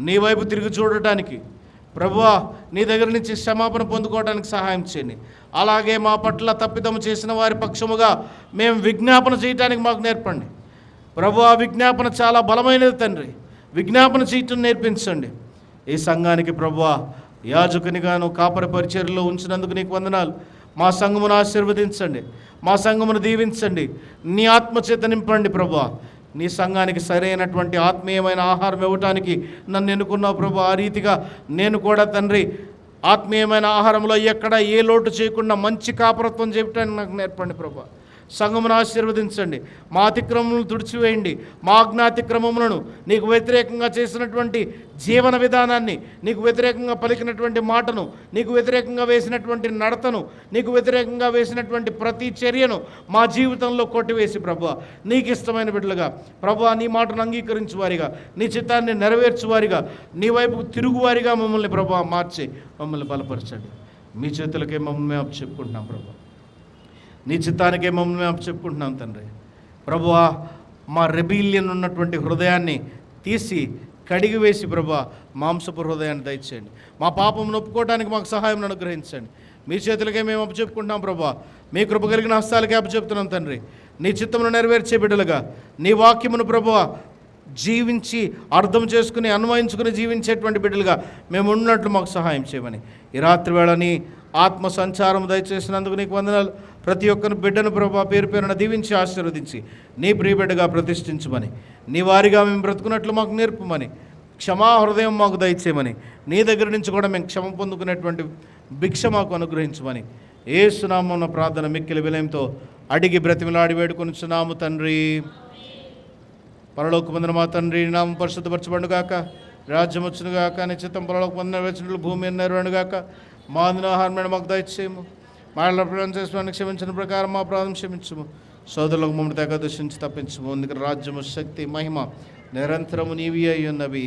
[SPEAKER 1] నీ వైపు తిరిగి చూడటానికి ప్రభువా, నీ దగ్గర నుంచి క్షమాపణ పొందుకోవడానికి సహాయం చేయండి. అలాగే మా పట్ల తప్పిదము చేసిన వారి పక్షముగా మేము విజ్ఞాపన చేయడానికి మాకు నేర్పండి ప్రభువా. విజ్ఞాపన చాలా బలమైనది తండ్రి. విజ్ఞాపన చేయటం నేర్పించండి. ఈ సంఘానికి ప్రభువా యాజకునిగాను కాపరి పరిచర్యలో ఉంచినందుకు నీకు వందనాలు. మా సంఘమును ఆశీర్వదించండి, మా సంఘమును దీవించండి, నీ ఆత్మచేత నింపండి ప్రభువా. నీ సంఘానికి సరైనటువంటి ఆత్మీయమైన ఆహారం ఇవ్వటానికి నన్ను ఎన్నుకున్నావు ప్రభు. ఆ రీతిగా నేను కూడా తండ్రి ఆత్మీయమైన ఆహారంలో ఎక్కడ ఏ లోటు చేయకుండా మంచి కాపరత్వం చేయటానికి నాకు నేర్పండి ప్రభు. సంఘమును ఆశీర్వదించండి, మా అతిక్రమములను తుడిచివేయండి. మా అజ్ఞాతిక్రమములను, నీకు వ్యతిరేకంగా చేసినటువంటి జీవన విధానాన్ని, నీకు వ్యతిరేకంగా పలికినటువంటి మాటను, నీకు వ్యతిరేకంగా వేసినటువంటి నడతను, నీకు వ్యతిరేకంగా వేసినటువంటి ప్రతి చర్యను మా జీవితంలో కొట్టివేసి ప్రభువా, నీకు ఇష్టమైన బిడ్డలుగా ప్రభువా, నీ మాటను అంగీకరించువారిగా, నీ చిత్తాన్ని నెరవేర్చువారిగా, నీ వైపు తిరుగువారిగా మమ్మల్ని ప్రభువా మార్చి మమ్మల్ని బలపరచండి. మీ చేతులకే మమ్మల్ని మేము చెప్పుకుంటున్నాం ప్రభు. నీ చిత్తానికే మమ్మల్ని మేము చెప్పుకుంటున్నాం తండ్రి. ప్రభువా, మా రెబిలియన్ ఉన్నటువంటి హృదయాన్ని తీసి కడిగివేసి ప్రభువా మాంసపు హృదయాన్ని దయచేయండి. మా పాపం ఒప్పుకోవడానికి మాకు సహాయం అనుగ్రహించండి. మీ చేతులకే మేము అప్పచెప్పుకుంటున్నాం ప్రభువా. మీ కృప కలిగిన హస్తాలకే అప్పచెప్తున్నాం తండ్రి. నీ చిత్తమును నెరవేర్చే బిడ్డలుగా, నీ వాక్యమును ప్రభువా జీవించి అర్థం చేసుకుని అన్వయించుకుని జీవించేటువంటి బిడ్డలుగా మేము ఉన్నట్లు మాకు సహాయం చేయమని ఈ రాత్రి వేళని ఆత్మ సంచారం దయచేసినందుకు నీకు వందనాలు. ప్రతి ఒక్కరి బిడ్డను ప్రభువా పేరు పేరున దీవించి ఆశీర్వదించి నీ ప్రియబిడ్డగా ప్రతిష్ఠించమని, నీ వారిగా మేము బ్రతుకున్నట్లు మాకు నేర్పమని, క్షమా హృదయం మాకు దయచేయమని, నీ దగ్గర నుంచి కూడా మేము క్షమ పొందుకునేటువంటి భిక్ష మాకు అనుగ్రహించమని యేసు నామమున ప్రార్థన మిక్కిలి విలయంతో అడిగి బ్రతిమలాడి వేడుకొనుచున్నాము తండ్రి. పరలోకమందున మా తండ్రి, నామం పరిశుద్ధపరచబడుగాక, రాజ్యం వచ్చునుగాక, నీ చిత్తం పరలోకమందున నెరవేర్చినట్లు భూమి మీద నెరవేరుగాక. మా ఆహారం మాకు దయచేయము, మా అపరాధం చేసిన క్షమించిన ప్రకారం మా అపరాధం క్షమించము, సోదరులకు మమ్మల్ని తెగ దూషించి తప్పించము. అందుకని రాజ్యము, శక్తి, మహిమ నిరంతరము నీవి అయి ఉన్నవి.